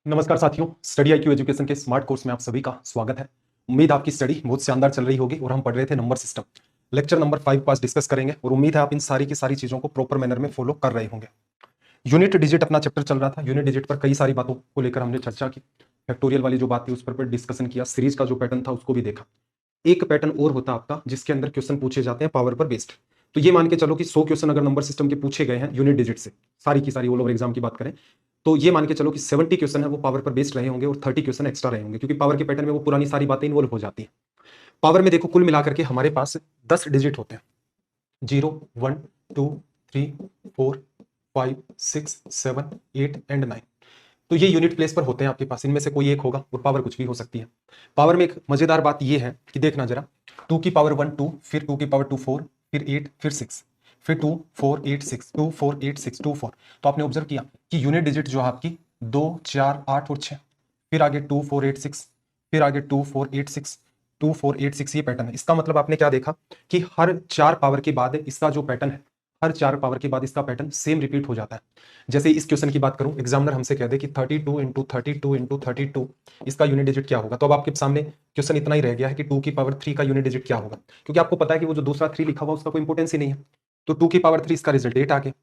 नमस्कार साथियों, study IQ education के स्मार्ट कोर्स में आप सभी का स्वागत है। उम्मीद आपकी स्टडी बहुत शानदार चल रही होगी और हम पढ़ रहे थे नंबर सिस्टम। लेक्चर नंबर 5 को आज डिस्कस करेंगे और उम्मीद है आप इन सारी की सारी चीजों को प्रॉपर मैनर में फॉलो कर रहे होंगे। यूनिट डिजिट अपना चैप्टर चल रहा था। यूनिट डिजिट पर कई सारी बातों को लेकर हमने चर्चा की। फैक्टोरियल वाली जो बात थी उस पर डिस्कशन किया। सीरीज का जो पैटर्न था उसको भी देखा। एक पैटर्न और होता आपका जिसके अंदर क्वेश्चन पूछे जाते हैं पावर पर बेस्ड। तो ये मान के चलो कि 100 क्वेश्चन अगर नंबर सिस्टम के पूछे गए हैं यूनिट डिजिट से, सारी की सारी ऑल ओवर एग्जाम की बात करें, तो ये मान के चलो कि 70 क्वेश्चन है वो पावर पर बेस्ड रहे होंगे और 30 क्वेश्चन एक्स्ट्रा रहे होंगे, क्योंकि पावर के पैटर्न में वो पुरानी सारी बातें इन्वॉल्व हो जाती हैं। पावर में देखो कुल मिलाकर के हमारे पास 10 डिजिट होते हैं। 0, 1, 2, 3, 4, 5, 6, 7, 8 एंड 9। तो ये यूनिट प्लेस पर होते हैं आपके पास, इनमें से कोई एक होगा और पावर कुछ भी हो सकती है। पावर में एक मजेदार बात ये है कि देखना जरा, 2 की पावर 1 2, फिर 2 की पावर 2 4, फिर 8, फिर 6, फिर 2 4 8 6, 2 4 8 6 2 4। तो आपने ऑब्जर्व किया कि यूनिट डिजिट जो है आपकी 2 4 8 और 6, फिर आगे 2 4 8 6, फिर आगे 2 4 8 6, 2 4 8 6। ये पैटर्न है। इसका मतलब आपने क्या देखा कि हर 4 पावर के बाद इसका जो पैटर्न है, हर 4 पावर के बाद इसका पैटर्न सेम रिपीट हो जाता है। जैसे इस क्वेश्चन की बात करूं, एग्जामिनर हमसे कह दे कि 32 इंटू 32 इंटू 32 इसका यूनिट डिजिट क्या होगा, तो अब आपके सामने क्वेश्चन इतना ही रह गया है कि 2 की पावर 3 का यूनिट डिजिट क्या होगा, क्योंकि आपको पता है कि वो जो दूसरा 3 लिखा हुआ उसका कोई इंपोर्टेंस ही नहीं है। तो 2 की पावर 3 इसका रिजल्ट 8 आ गया।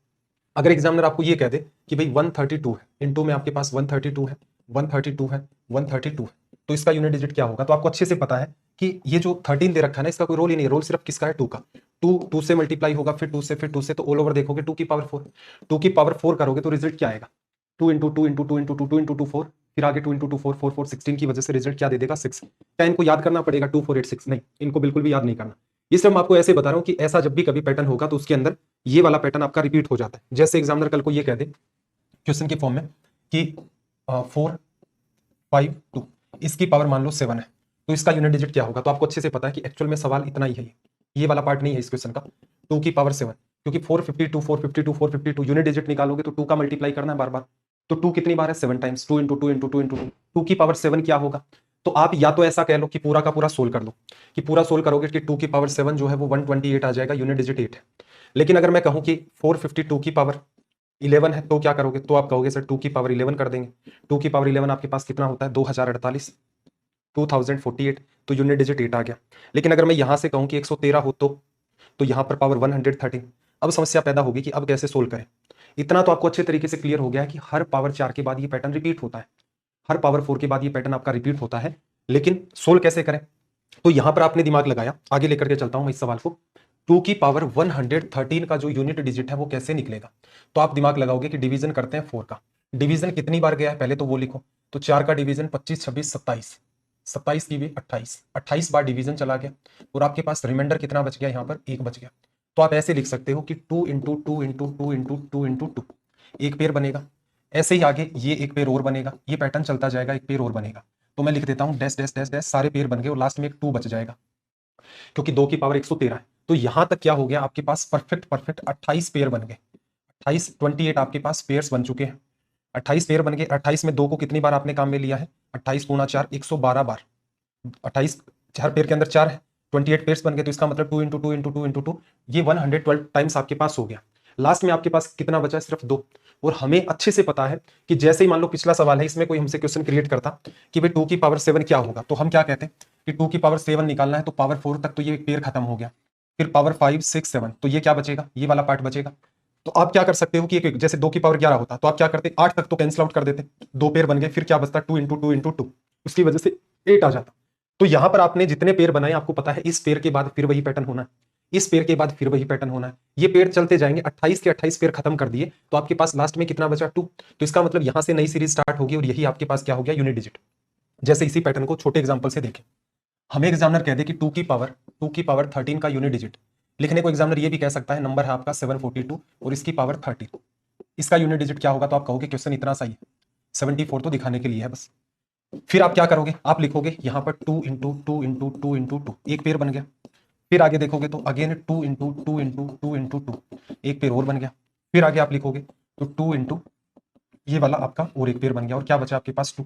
अगर एग्जामिनर आपको ये कह दे कि भाई 132 है, इनटू में आपके पास 132 है, 132 है, 132 है, तो इसका यूनिट डिजिट क्या होगा, तो आपको अच्छे से पता है कि ये जो 13 दे रखा है ना, इसका कोई रोल ही नहीं है। रोल सिर्फ किसका है? 2 का। 2 से मल्टीप्लाई होगा, फिर 2 से, फिर 2 से, तो ऑल ओवर देखोगे 2 की पावर 4। 2 की पावर 4 करोगे तो रिजल्ट क्या आएगा? 2 इंटू 2 इंटू 2 इंटू 2 2 इंटू 2 4, फिर आगे 2 इंटू 2 4 4 4 16 की वजह से रिजल्ट क्या दे देगा? 6। क्या इनको याद करना पड़ेगा 2 4 8 6? नहीं, इनको बिल्कुल भी याद नहीं करना। ये सिर्फ मैं आपको ऐसे बता रहा हूँ कि ऐसा जब भी कभी पैटर्न होगा तो उसके अंदर ये वाला पैटर्न आपका रिपीट हो जाता है। जैसे एग्जामिनर कल को ये कह दे क्वेश्चन के फॉर्म में कि 4 5 2, इसकी पावर मान लो 7 है, तो इसका यूनिट डिजिट क्या होगा, तो आपको अच्छे से पता है कि एक्चुअल में सवाल इतना ही है। ये वाला पार्ट नहीं है इस क्वेश्चन का। 2 की पावर 7, क्योंकि 452 452 452 यूनिट डिजिट निकालोगे तो 2 का मल्टीप्लाई करना है बार बार। तो 2 कितनी बार है? 7 टाइम्स। 2 इंटू 2 इंटू 2 इंटू 2, 2 की पावर 7 क्या होगा? तो आप या तो ऐसा कह लो कि पूरा का पूरा सोल्व कर लो, कि पूरा सोल्व करोगे कि 2 की पावर 7 जो है वो 128 आ जाएगा, यूनिट डिजिट 8 है। लेकिन अगर मैं कहूं कि 452 की पावर 11 है तो क्या करोगे, तो आप कहोगे सर 2 की पावर 11 कर देंगे। 2 की पावर 11 आपके पास कितना होता है? 2048, 2048, तो यूनिट डिजिट 8 आ गया। लेकिन अगर मैं यहां से कहूं कि 113 हो तो यहां पर पावर 113। अब समस्या पैदा होगी कि अब कैसे सोल्व करें। इतना तो आपको अच्छे तरीके से क्लियर हो गया है कि हर पावर 4 के बाद ये पैटर्न रिपीट होता है, हर पावर 4 के बाद ये पैटर्न आपका रिपीट होता है। लेकिन सोल्व कैसे करें, तो यहां पर आपने दिमाग लगाया। आगे लेकर के चलता हूं मैं इस सवाल को। 2 की पावर 113 का जो यूनिट डिजिट है वो कैसे निकलेगा, तो आप दिमाग लगाओगे कि डिवीजन करते हैं 4 का। डिवीजन कितनी बार गया है पहले तो वो लिखो। तो 4 का डिवीजन 25 26 27, 27 की भी 28, 28 बार डिवीजन चला गया और आपके पास रिमाइंडर कितना बच गया? यहाँ पर 1 बच गया। तो आप ऐसे लिख सकते हो कि 2 इंटू 2 इंटू 2 इंटू 2 इंटू 2, एक पेयर बनेगा। ऐसे ही आगे ये एक पेयर और बनेगा, ये पैटर्न चलता जाएगा, एक पेयर और बनेगा। तो मैं लिख देता हूं डैश डैश डैश डैश, सारे पेयर बन गए और लास्ट में एक 2 बच जाएगा, क्योंकि 2 की पावर 113 है। तो यहां तक क्या हो गया आपके पास? परफेक्ट परफेक्ट 28 पेयर बन गए। 28 28 आपके पास पेयर्स बन चुके हैं। 28 पेयर बन गए। 28 में 2 को कितनी बार आपने काम में लिया है? 28 गुणा 4 112 बार। 28 4 पेयर के अंदर 4 है, 28 पेयर्स बन गए, तो इसका मतलब 2 इंटू 2 इंटू 2 इंटू 2, ये 112 टाइम्स आपके पास हो गया। लास्ट में आपके पास कितना बचा? सिर्फ 2। और हमें अच्छे से पता है कि जैसे ही मान लो पिछला सवाल है, इसमें कोई हमसे क्वेश्चन क्रिएट करता कि भाई 2 की पावर 7 क्या होगा, तो हम क्या कहते हैं कि 2 की पावर 7 निकालना है तो पावर 4 तक तो ये पेयर खत्म हो गया, फिर पावर 5 6 7, तो ये क्या बचेगा? ये वाला पार्ट बचेगा। तो आप क्या कर सकते हो कि जैसे 2 की पावर 11 होता तो आप क्या करते? 8 तक तो कैंसिल आउट कर देते, 2 पेयर बन गए, फिर क्या बचता? 2 इंटू 2 इंटू 2, उसकी वजह से 8 आ जाता। तो यहां पर आपने जितने पेयर बनाए आपको पता है इस पेयर के बाद फिर वही पैटर्न होना है, इस पेयर के बाद फिर वही पैटर्न होना है। ये पेयर चलते जाएंगे। 28 के 28 पेयर खत्म कर दिए तो आपके पास लास्ट में कितना बचा? 2। तो इसका मतलब यहां से नई सीरीज स्टार्ट होगी और यही आपके पास क्या हो गया? Unit digit. जैसे इसी पैटर्न को छोटे एग्जांपल से देखें। हमें एग्जामिनर कह दे कि 2 की पावर 13 का यूनिट डिजिट लिखने को एग्जामिनर ये भी कह सकता है, नंबर है आपका 742 और इसकी पावर 30, इसका यूनिट डिजिट क्या होगा, तो आप कहोगे क्वेश्चन इतना सही है, 74 तो दिखाने के लिए है बस। फिर आप क्या करोगे? आप लिखोगे यहां पर 2 इंटू 2 इंटू 2 इंटू 2, एक पेयर बन गया। फिर आगे देखोगे तो अगेन 2 इंटू 2 इंटू 2 इंटू 2, एक पेयर और बन गया। फिर आगे आप लिखोगे तो 2 इंटू ये वाला आपका और एक पेयर बन गया, और क्या बचा आपके पास? 2।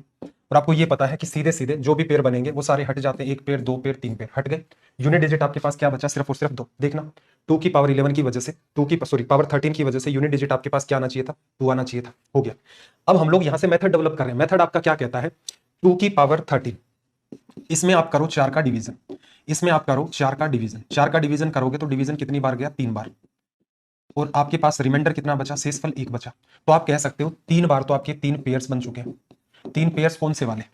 और आपको ये पता है कि सीधे सीधे जो भी पेयर बनेंगे वो सारे हट जाते हैं, एक पेयर, दो पेयर, तीन पेयर हट गए, यूनिट डिजिट आपके पास क्या बचा, सिर्फ और सिर्फ दो। देखना 2 की पावर 11 की वजह से, पावर 13 की वजह से यूनिट डिजिट आपके पास क्या आना चाहिए था, 2 आना चाहिए था, हो गया। अब हम लोग यहां से मेथड डेवलप कर रहे हैं। मेथड आपका क्या कहता है, 2 की पावर 13, इसमें आप करो 4 का डिवीजन, इसमें आप करो 4 का डिवीजन, 4 का डिवीजन करोगे तो डिवीजन कितनी बार गया, 3 बार, और आपके पास रिमाइंडर कितना बचा, शेषफल 1 बचा। तो आप कह सकते हो 3 बार तो आपके 3 पेयर्स बन चुके हैं। 3 पेयर्स कौन से वाले,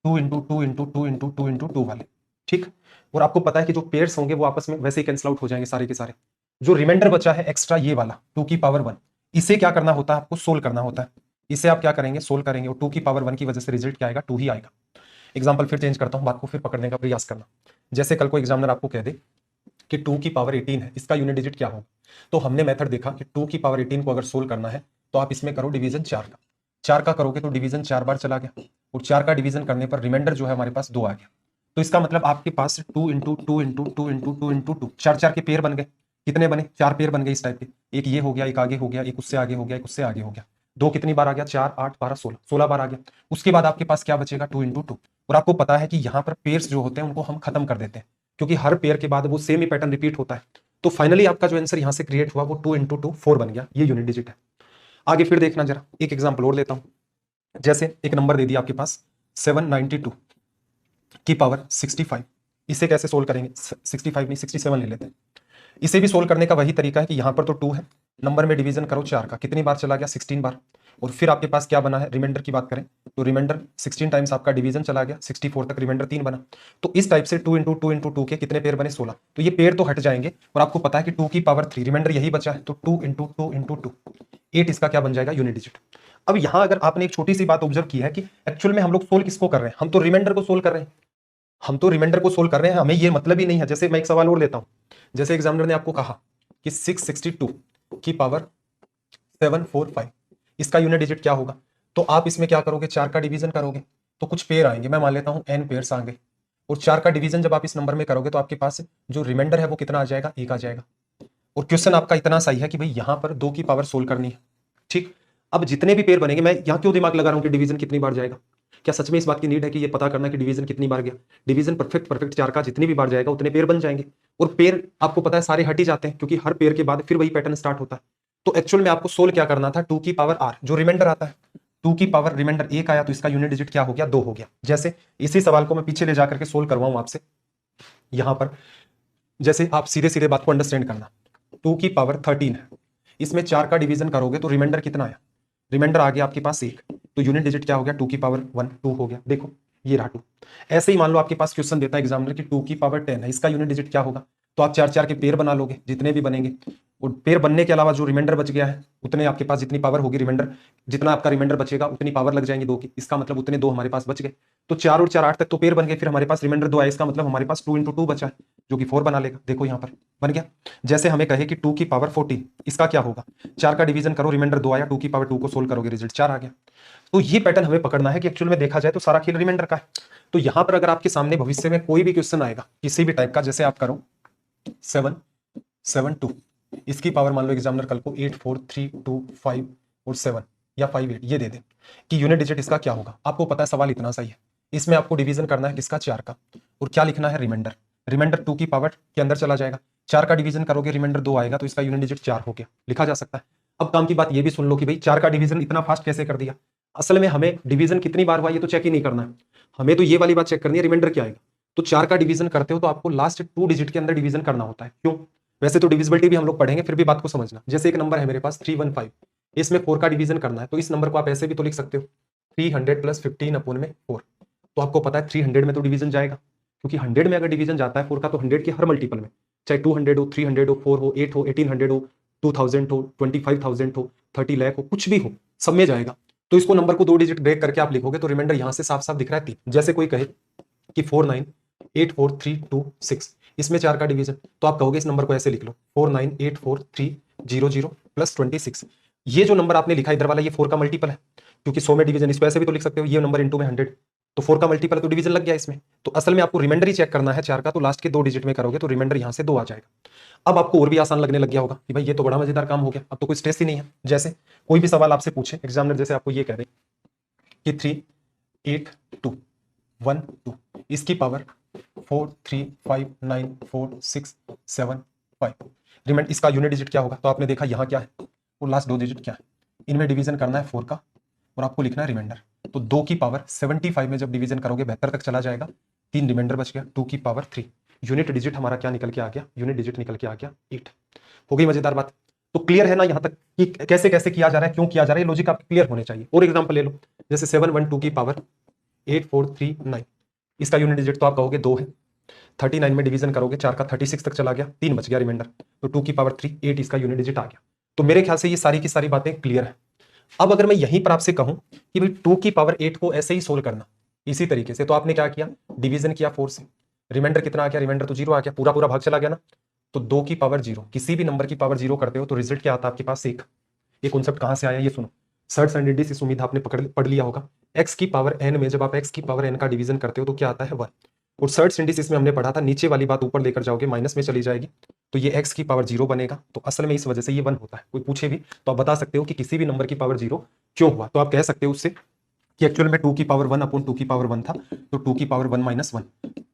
2 इंटू 2 इंटू 2 इंटू 2 इंटू 2 वाले, ठीक। और आपको पता है कि जो पेयर्स होंगे वो आपस में वैसे ही कैंसिल आउट हो जाएंगे सारे के सारे। जो रिमाइंडर बचा है एक्स्ट्रा ये वाला 2 की पावर 1, इसे क्या करना होता है, आपको सोल्व करना होता है। इसे आप क्या करेंगे, सोल्व करेंगे, और 2 की पावर 1 की वजह से रिजल्ट क्या आएगा, 2 ही आएगा। एग्जाम्पल फिर चेंज करता हूं, बात को फिर पकड़ने का प्रयास करना। जैसे कल को एग्जामिनर आपको कह दे कि 2 की पावर 18 है, इसका यूनिट डिजिट क्या होगा, तो हमने मेथड देखा कि 2 की पावर 18 को अगर सोल्व करना है तो आप इसमें करो डिवीजन 4 का, 4 का करोगे तो डिवीजन 4 बार चला गया, और 4 का डिवीजन करने पर रिमाइंडर जो है हमारे पास 2 आ गया। तो इसका मतलब आपके पास 2 इंटू 2 इंटू 2 इंटू 2 इंटू 2, 4 के पेयर बन गए। कितने बने, 4 पेयर बन गए इस टाइप के, एक ये हो गया, एक आगे हो गया, एक उससे आगे हो गया, एक उससे आगे हो गया। 2 कितनी बार आ गया, 4 8 12 16, 16 बार आ गया। उसके बाद आपके पास क्या बचेगा, 2 इंटू 2। और आपको पता है कि यहाँ पर पेयर्स जो होते हैं उनको हम खत्म कर देते हैं, क्योंकि हर पेयर के बाद वो सेम ही पैटर्न रिपीट होता है। तो फाइनली आपका जो आंसर यहां से क्रिएट हुआ वो 2 इंटू 2 4 बन गया, ये यूनिट डिजिट है। आगे फिर देखना जरा, एक एग्जांपल और लेता हूं। जैसे एक नंबर दे दिया आपके पास 792 की पावर 65, इसे कैसे सोल्व करेंगे, 65 नहीं 67 ले लेते हैं। इसे भी सोल्व करने का वही तरीका है कि यहां पर तो 2 है, नंबर में डिवीजन करो 4 का, कितनी बार चला गया, 16 बार। और फिर आपके पास क्या बना है, रिमाइंडर की बात करें तो रिमाइंडर 16 टाइम्स आपका डिवीजन चला गया, 64 तक रिमाइंडर 3 बना। तो इस टाइप से 2 इंटू 2 इंटू 2 के कितने पेयर बने, 16। तो ये पेयर तो हट जाएंगे, और आपको पता है कि 2 की पावर 3 रिमाइंडर यही बचा है, तो 2 इंटू 2 इंटू 2 8 इसका क्या बन जाएगा, यूनिट डिजिट। अब यहां अगर आपने एक छोटी सी बात ऑब्जर्व की है कि एक्चुअल में हम लोग सोल्व किसको कर रहे हैं, हम तो रिमाइंडर को सोल्व कर रहे हैं, हम तो रिमाइंडर को सोल्व कर रहे हैं, हमें ये मतलब ही नहीं है। जैसे मैं एक सवाल और लेता हूं, जैसे एग्जामिनर ने आपको कहा कि 662 की पावर 745, इसका यूनिट डिजिट क्या होगा, तो आप इसमें क्या करोगे, 4 का डिवीजन करोगे तो कुछ पेयर आएंगे, मैं मान लेता हूं n पेयर्स आ गए, और 4 का डिवीजन जब आप इस नंबर में करोगे तो आपके पास जो रिमाइंडर है वो कितना आ जाएगा, 1 आ जाएगा। और क्वेश्चन आपका इतना सही है कि भाई यहां पर 2 की पावर सोल्व करनी है, ठीक। अब जितने भी पेयर बनेंगे, मैं यहां क्यों दिमाग लगा रहा हूं कि डिवीजन कितनी बार जाएगा, क्या सच में इस बात की नीड है कि ये पता करना कि डिवीजन कितनी बार गया। डिवीजन परफेक्ट परफेक्ट 4 का जितनी भी बार जाएगा उतने पेयर बन जाएंगे, और पेयर आपको पता है सारे हट ही जाते हैं, क्योंकि हर पेयर के बाद फिर वही पैटर्न स्टार्ट होता है। तो एक्चुअल में आपको सोल्व क्या करना था, 2 की पावर r जो रिमाइंडर आता है, 2 की पावर रिमाइंडर 1 आया तो इसका यूनिट डिजिट क्या हो गया, 2 हो गया। जैसे इसी सवाल को मैं पीछे ले जाकर के सोल्व करवाऊं आपसे, यहां पर जैसे आप सीधे सीधे बात को अंडरस्टैंड करना, 2 की पावर 13 है, इसमें 4 का डिवीजन करोगे तो रिमाइंडर कितना आया, रिमाइंडर आ गया आपके पास 1, तो यूनिट डिजिट क्या हो गया, 2 की पावर 1 2 हो गया। देखो ये रहा 2। ऐसे ही मान लो आपके पास क्वेश्चन देता है एग्जामिनर कि 2 की पावर 10 है, इसका यूनिट डिजिट क्या होगा, तो आप 4 4 के पेयर बना लोगे जितने भी बनेंगे, और पेयर बनने के अलावा जो रिमाइंडर बच गया है उतने आपके पास जितनी पावर होगी रिमाइंडर, जितना आपका रिमाइंडर बचेगा उतनी पावर लग जाएंगी 2 की, इसका मतलब उतने 2 हमारे पास बच गए। तो 4 और 4 8 तक तो पेयर बन गए, फिर हमारे पास रिमाइंडर 2 आया, इसका मतलब हमारे पास 2 इंटू 2 बचा है जो कि 4 बना लेगा। देखो यहाँ पर बन गया। जैसे हमें कहे कि 2 की पावर 14, इसका क्या होगा, 4 का डिवीजन करो, रिमाइंडर 2 आया, 2 की पावर 2 को सोल्व करोगे, रिजल्ट 4 आ गया। तो ये पैटर्न हमें पकड़ना है कि एक्चुअल में देखा जाए तो सारा खेल रिमाइंडर का है। तो यहां पर अगर आपके सामने भविष्य में कोई भी क्वेश्चन आएगा किसी भी टाइप का, जैसे आप करो 772, इसकी पावर मान लो एग्जामिनर कल को 8 4 3 2 5 और 7 या 5 8 ये दे दे कि यूनिट डिजिट इसका क्या होगा। आपको पता है सवाल इतना सही है, इसमें आपको डिवीजन करना है किसका, 4 का, और क्या लिखना है, रिमाइंडर। रिमाइंडर 2 की पावर के अंदर चला जाएगा, 4 का डिवीजन करोगे रिमाइंडर 2 आएगा, तो इसका यूनिट डिजिट 4 हो गया, लिखा जा सकता है। अब काम की बात ये भी सुन लो कि भाई 4 का डिवीजन इतना फास्ट कैसे कर दिया। असल में हमें डिवीजन कितनी बार हुआ ये तो चेक ही नहीं करना है, हमें तो ये वाली बात चेक करनी है रिमाइंडर क्या आएगा। तो 4 का डिवीजन करते हो तो आपको लास्ट 2 डिजिट के अंदर डिवीजन करना होता है, क्यों, वैसे तो डिविजिबिलिटी भी हम लोग पढ़ेंगे, फिर भी बात को समझना। जैसे एक नंबर है मेरे पास 315, इसमें 4 का डिवीजन करना है, तो इस नंबर को आप ऐसे भी तो लिख सकते हो 300 प्लस 15 अपॉन में 4। तो आपको पता है 300 में तो डिवीजन जाएगा, क्योंकि 100 में अगर डिवीजन जाता है 4 का तो 100 के हर मल्टीपल में, चाहे 200 हो, 300 हो, 4 हो, 8 हो, 1800 हो, 2000 हो, 25,000 हो, 30 लाख हो, कुछ भी हो, सब में जाएगा। तो इसको नंबर को 2 डिजिट ब्रेक करके आप लिखोगे तो रिमाइंडर यहां से साफ साफ दिख रहा है 3। जैसे कोई कहे कि 498432 इसमें 4 का डिवीजन, तो आप कहोगे इस नंबर को ऐसे लिख लो 498430 प्लस 26। ये जो नंबर आपने लिखा इधर वाला ये 4 का मल्टीपल है, क्योंकि 100 में डिवीजन, इसको ऐसे भी तो लिख सकते हो ये नंबर इंटू में 100, तो 4 का मल्टीपल है तो डिवीजन लग गया इसमें। तो असल में आपको रिमाइंडर ही चेक करना है 4 का, तो लास्ट के 2 डिजिट में करोगे तो रिमाइंडर यहां से 2 आ जाएगा। अब आपको और भी आसान लगने लग गया होगा कि भाई ये तो बड़ा मजेदार काम हो गया, अब तो कोई स्ट्रेस ही नहीं है। जैसे कोई भी सवाल आपसे पूछे एग्जामिनर, जैसे आपको ये कह दे कि 8 2 1 2, इसकी पावर 4 3 5 9 4 6 7 5। रिमाइंडर इसका यूनिट डिजिट क्या होगा? तो आपने देखा यहाँ क्या है और लास्ट 2 डिजिट क्या है, इनमें डिवीजन करना है 4 का और आपको लिखना है रिमाइंडर। तो 2 की पावर 75 में जब डिवीजन करोगे 72 तक चला जाएगा, 3 रिमाइंडर बच गया, 2 की पावर 3। यूनिट डिजिट हमारा क्या निकल के आ गया? यूनिट डिजिट निकल के आ गया 8। हो गई मजेदार बात? तो क्लियर है ना यहाँ तक कि कैसे कैसे किया जा रहा है, क्यों किया जा रहा है, ये लॉजिक आपके क्लियर होने चाहिए। और एग्जांपल ले लो, जैसे 7 1 2 की पावर 8 4 3 9, इसका यूनिट डिजिट तो आप कहोगे 2 है, 39 में डिवीजन करोगे 4 का 36 तक चला गया, 3 बच गया रिमाइंडर, तो 2 की पावर 3 8 इसका यूनिट डिजिट आ गया। तो मेरे ख्याल से ये सारी की सारी बातें क्लियर है। अब अगर मैं यहीं पर आपसे कहूं कि भाई 2 की पावर 8 को ऐसे ही सोल्व करना इसी तरीके से, तो आपने क्या किया? डिवीजन किया 4 से, रिमाइंडर कितना आ गया? रिमाइंडर तो 0 आ गया, पूरा पूरा भाग चला गया ना। तो 2 की पावर 0, किसी भी नंबर की पावर 0 करते हो तो रिजल्ट क्या आता है आपके पास? 1। ये कॉन्सेप्ट कहां से आया ये सुनो, सर्ट्स एंड रेडियस, इस उम्मीद आपने पढ़ लिया होगा। x की पावर n में जब आप x की पावर n का डिवीजन करते हो तो क्या आता है? 1। और सर्ट्स इंडिस में हमने पढ़ा था, नीचे वाली बात ऊपर लेकर जाओगे माइनस में चली जाएगी, तो ये x की पावर 0 बनेगा। तो असल में इस वजह से ये 1 होता है। कोई पूछे भी तो आप बता सकते हो कि किसी भी नंबर की पावर 0 क्यों हुआ, तो आप कह सकते हो उससे कि एक्चुअल में 2 की पावर 1 अपॉन 2 की पावर 1 था, तो 2 की पावर 1 माइनस 1,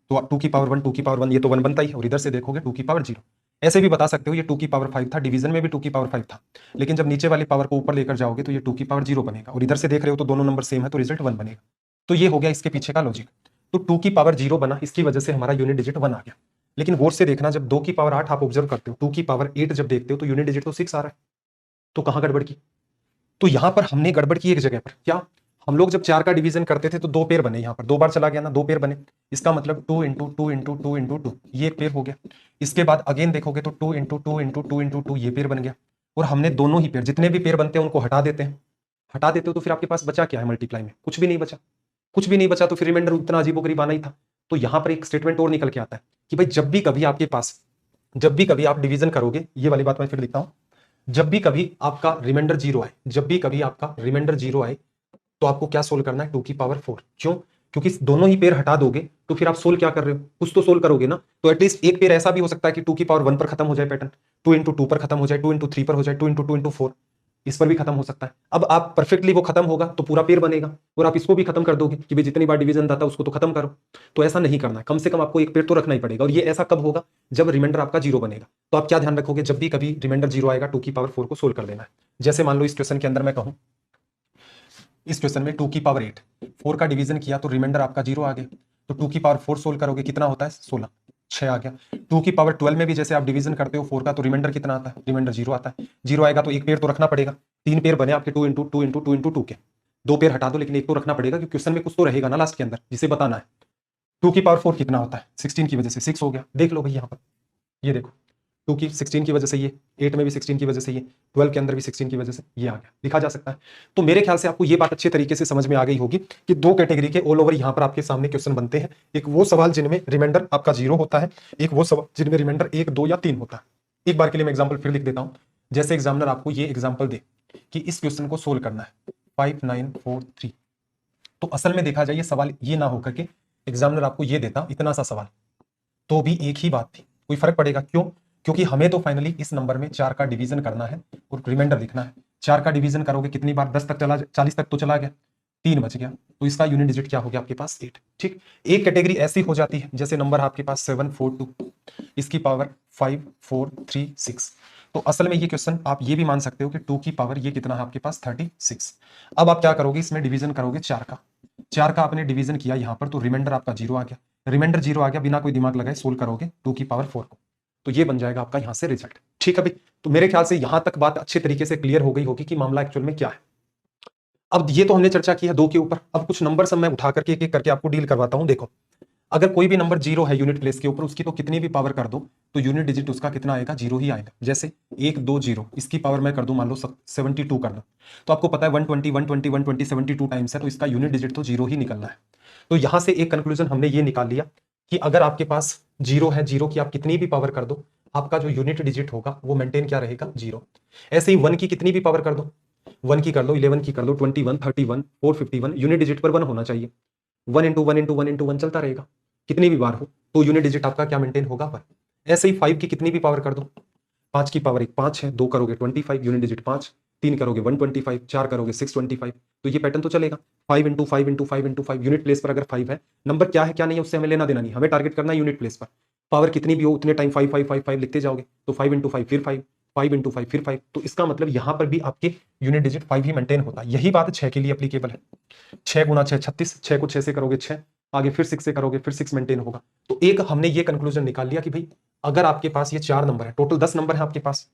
तो 2 की पावर 1 2 की पावर 1 ये तो 1 बनता ही है, और इधर से देखोगे 2 की पावर 0। ऐसे भी बता सकते हो ये 2 की पावर 5 था, डिवीजन में भी 2 की पावर 5 था, लेकिन जब नीचे वाली पावर को ऊपर लेकर जाओगे तो ये 2 की पावर 0 बनेगा, और इधर से देख रहे हो तो दोनों नंबर सेम है, तो रिजल्ट 1 बनेगा। तो ये हो गया इसके पीछे का लॉजिक। तो 2 की पावर 0 बना, इसकी वजह से हमारा यूनिट डिजिट 1 आ गया। लेकिन गौर से देखना, जब 2 की पावर 8 आप ऑब्जर्व करते हो, 2 की पावर 8 जब देखते हो तो यूनिट डिजिट तो 6 आ रहा है, तो कहां गड़बड़ की? तो यहां पर हमने गड़बड़ की एक जगह पर, क्या? हम लोग जब 4 का डिवीजन करते थे तो 2 पेयर बने, यहां पर 2 बार चला गया ना, 2 पेयर बने, इसका मतलब 2 इंटू 2 इंटू 2 इंटू 2, ये एक पेयर हो गया। इसके बाद अगेन देखोगे तो 2 इंटू 2 इंटू 2 इंटू 2, ये पेयर बन गया। और हमने दोनों ही पेयर, जितने भी पेयर बनते हैं उनको हटा देते हैं, हटा देते हो तो फिर आपके पास बचा क्या है? मल्टीप्लाई में कुछ भी नहीं बचा, कुछ भी नहीं बचा, तो फिर रिमाइंडर उतना अजीबोगरीब आना ही था। तो यहां पर एक स्टेटमेंट और निकल के आता है कि भाई जब भी कभी आपके पास, जब भी कभी आप डिवीजन करोगे, ये वाली बात मैं फिर लिखता हूं, जब भी कभी आपका रिमाइंडर 0 आए, जब भी कभी आपका रिमाइंडर 0 आए, तो आपको क्या सोल्व करना है? 2 की पावर 4। क्यों? क्योंकि दोनों ही पेयर हटा दोगे तो फिर आप सोल्व क्या कर रहे हो? कुछ तो सोल्व करोगे ना। तो एटलीस्ट एक पेयर ऐसा भी हो सकता है कि 2 की पावर 1 पर खत्म हो जाए पैटर्न, 2 इंटू 2 पर खत्म हो जाए, 2 इंटू 3 पर हो जाए, 2 इंटू 2 इंटू 4 इस पर भी खत्म हो सकता है। अब आप परफेक्टली वो खत्म होगा तो पूरा पेयर बनेगा, और आप इसको भी खत्म कर दोगे कि भाई जितनी बार डिवीजन आता है उसको तो खत्म करो। तो ऐसा नहीं करना है, कम से कम आपको एक पेयर तो रखना ही पड़ेगा। और ये ऐसा कब होगा? जब रिमाइंडर आपका 0 बनेगा। तो आप क्या ध्यान रखोगे? जब भी कभी रिमाइंडर 0 आएगा 2 की पावर 4 को सोल्व कर देना है। जैसे मान लो इस क्वेश्चन के अंदर मैं कहूं, इस क्वेश्चन में 2 की पावर 8, 4 का डिवीजन किया तो रिमाइंडर आपका 0 आ गया, तो 2 की पावर 4 सोल्व करोगे कितना होता है? 16, 6 आ गया। 2 की पावर 12 में भी जैसे आप डिवीजन करते हो 4 का, तो रिमाइंडर कितना आता है? रिमाइंडर 0 आता है। 0 आएगा तो एक पेयर तो रखना पड़ेगा, 3 पेयर बने आपके 2 इंटू 2 इंटू 2 इंटू 2 के, 2 पेयर हटा दो लेकिन एक तो रखना पड़ेगा क्योंकि क्वेश्चन में कुछ तो रहेगा ना लास्ट के अंदर जिसे बताना है। 2 की पावर 4 कितना होता है? 16 की वजह से 6 हो गया। देख लो भाई यहाँ पर, ये देखो 2 की 16 की वजह से ये, 8 में भी 16 की वजह से ये, 12 के अंदर भी 16 की वजह से ये आ गया, लिखा जा सकता है। तो मेरे ख्याल से आपको ये बात अच्छे तरीके से समझ में आ गई होगी कि 2 कैटेगरी के ऑल ओवर यहाँ पर आपके सामने क्वेश्चन बनते हैं। एक वो सवाल जिनमें रिमाइंडर आपका 0 होता है, एक वो सवाल जिनमें रिमाइंडर 1 2 या 3 होता है। एक बार के लिए मैं एग्जाम्पल फिर लिख देता हूँ। जैसे एग्जामिनर आपको ये एग्जाम्पल दे कि इस क्वेश्चन को सोल्व करना है 5 9 4 3, तो असल में देखा जाए ये सवाल ये ना होकर के एग्जामिनर आपको ये देता इतना सा सवाल, तो भी एक ही बात थी, कोई फर्क पड़ेगा? क्यों? क्योंकि हमें तो फाइनली इस नंबर में 4 का डिवीजन करना है और रिमाइंडर लिखना है। 4 का डिवीजन करोगे कितनी बार? 10 तक चला, 40 तक तो चला गया, 3 बच गया, तो इसका यूनिट डिजिट क्या हो गया आपके पास? 8। ठीक, एक कैटेगरी ऐसी हो जाती है जैसे नंबर आपके पास 7 4 2, इसकी पावर 5 4 3 6, तो असल में ये क्वेश्चन आप ये भी मान सकते हो कि 2 की पावर ये कितना है आपके पास? 36। अब आप क्या करोगे? इसमें डिवीजन करोगे 4 का, 4 का आपने डिवीजन किया यहां पर, तो रिमाइंडर आपका 0 आ गया, रिमाइंडर 0 आ गया, बिना कोई दिमाग लगाए सोल्व करोगे 2 की पावर 4 को, तो ये बन जाएगा आपका यहां से रिजल्ट। ठीक है भाई, तो मेरे ख्याल से यहां तक बात अच्छे तरीके से क्लियर हो गई होगी कि मामला एक्चुअल में क्या है। अब ये तो हमने चर्चा की है 2 के ऊपर, अब कुछ नंबर सब मैं उठा करके एक एक करके आपको डील करवाता हूं। देखो, अगर कोई भी नंबर 0 है यूनिट प्लेस के ऊपर, उसकी तो कितनी भी पावर कर दो तो यूनिट डिजिट उसका कितना आएगा? 0 ही आएगा। जैसे 1 2 0, इसकी पावर मैं कर दूं मान लो 72 कर दो, तो आपको पता है 120 120 120 72 टाइम्स है, तो इसका यूनिट डिजिट तो 0 ही निकलना है। तो यहां से एक कंक्लूजन हमने ये निकाल लिया कि अगर आपके पास 0 है, 0 की आप कितनी भी पावर कर दो, आपका जो यूनिट डिजिट होगा वो मेंटेन क्या रहेगा? 0। ऐसे ही 1 की कितनी भी पावर कर दो, 1 की कर लो, 11 की कर लो, 21 31 451, यूनिट डिजिट पर 1 होना चाहिए। 1 इंटू 1 इंटू 1 इंटू 1 चलता रहेगा, कितनी भी बार हो, तो यूनिट डिजिट आपका क्या मेंटेन होगा? 1। ऐसे ही 5 की कितनी भी पावर कर दो, 5 की पावर 1 5 है, 2 करोगे 25, यूनिट डिजिट 5, 3 करोगे 125, 4 करोगे 625, तो ये पैटर्न तो चलेगा। 5 into 5 into 5 into 5 unit place पर अगर 5 है, नंबर क्या है क्या नहीं है उससे हमें लेना देना नहीं, हमें टारगेट करना है यूनिट प्लेस पर। पावर कितनी भी हो उतने टाइम 5 5 5 5 लिखते जाओगे, तो 5 इंटू 5 फिर 5, 5 इंटू 5 फिर 5, तो इसका मतलब यहां पर भी आपके यूनिट डिजिट 5 ही मेंटेन होता है। यही बात 6 के लिए एप्लीकेबल है। 6 गुना 6 36, 6 को 6 से करोगे 6, आगे फिर 6 से करोगे फिर 6 मेंटेन होगा। तो एक हमने ये कंक्लूजन निकाल लिया कि भाई अगर आपके पास ये 4 नंबर है, टोटल 10 नंबर है आपके पास,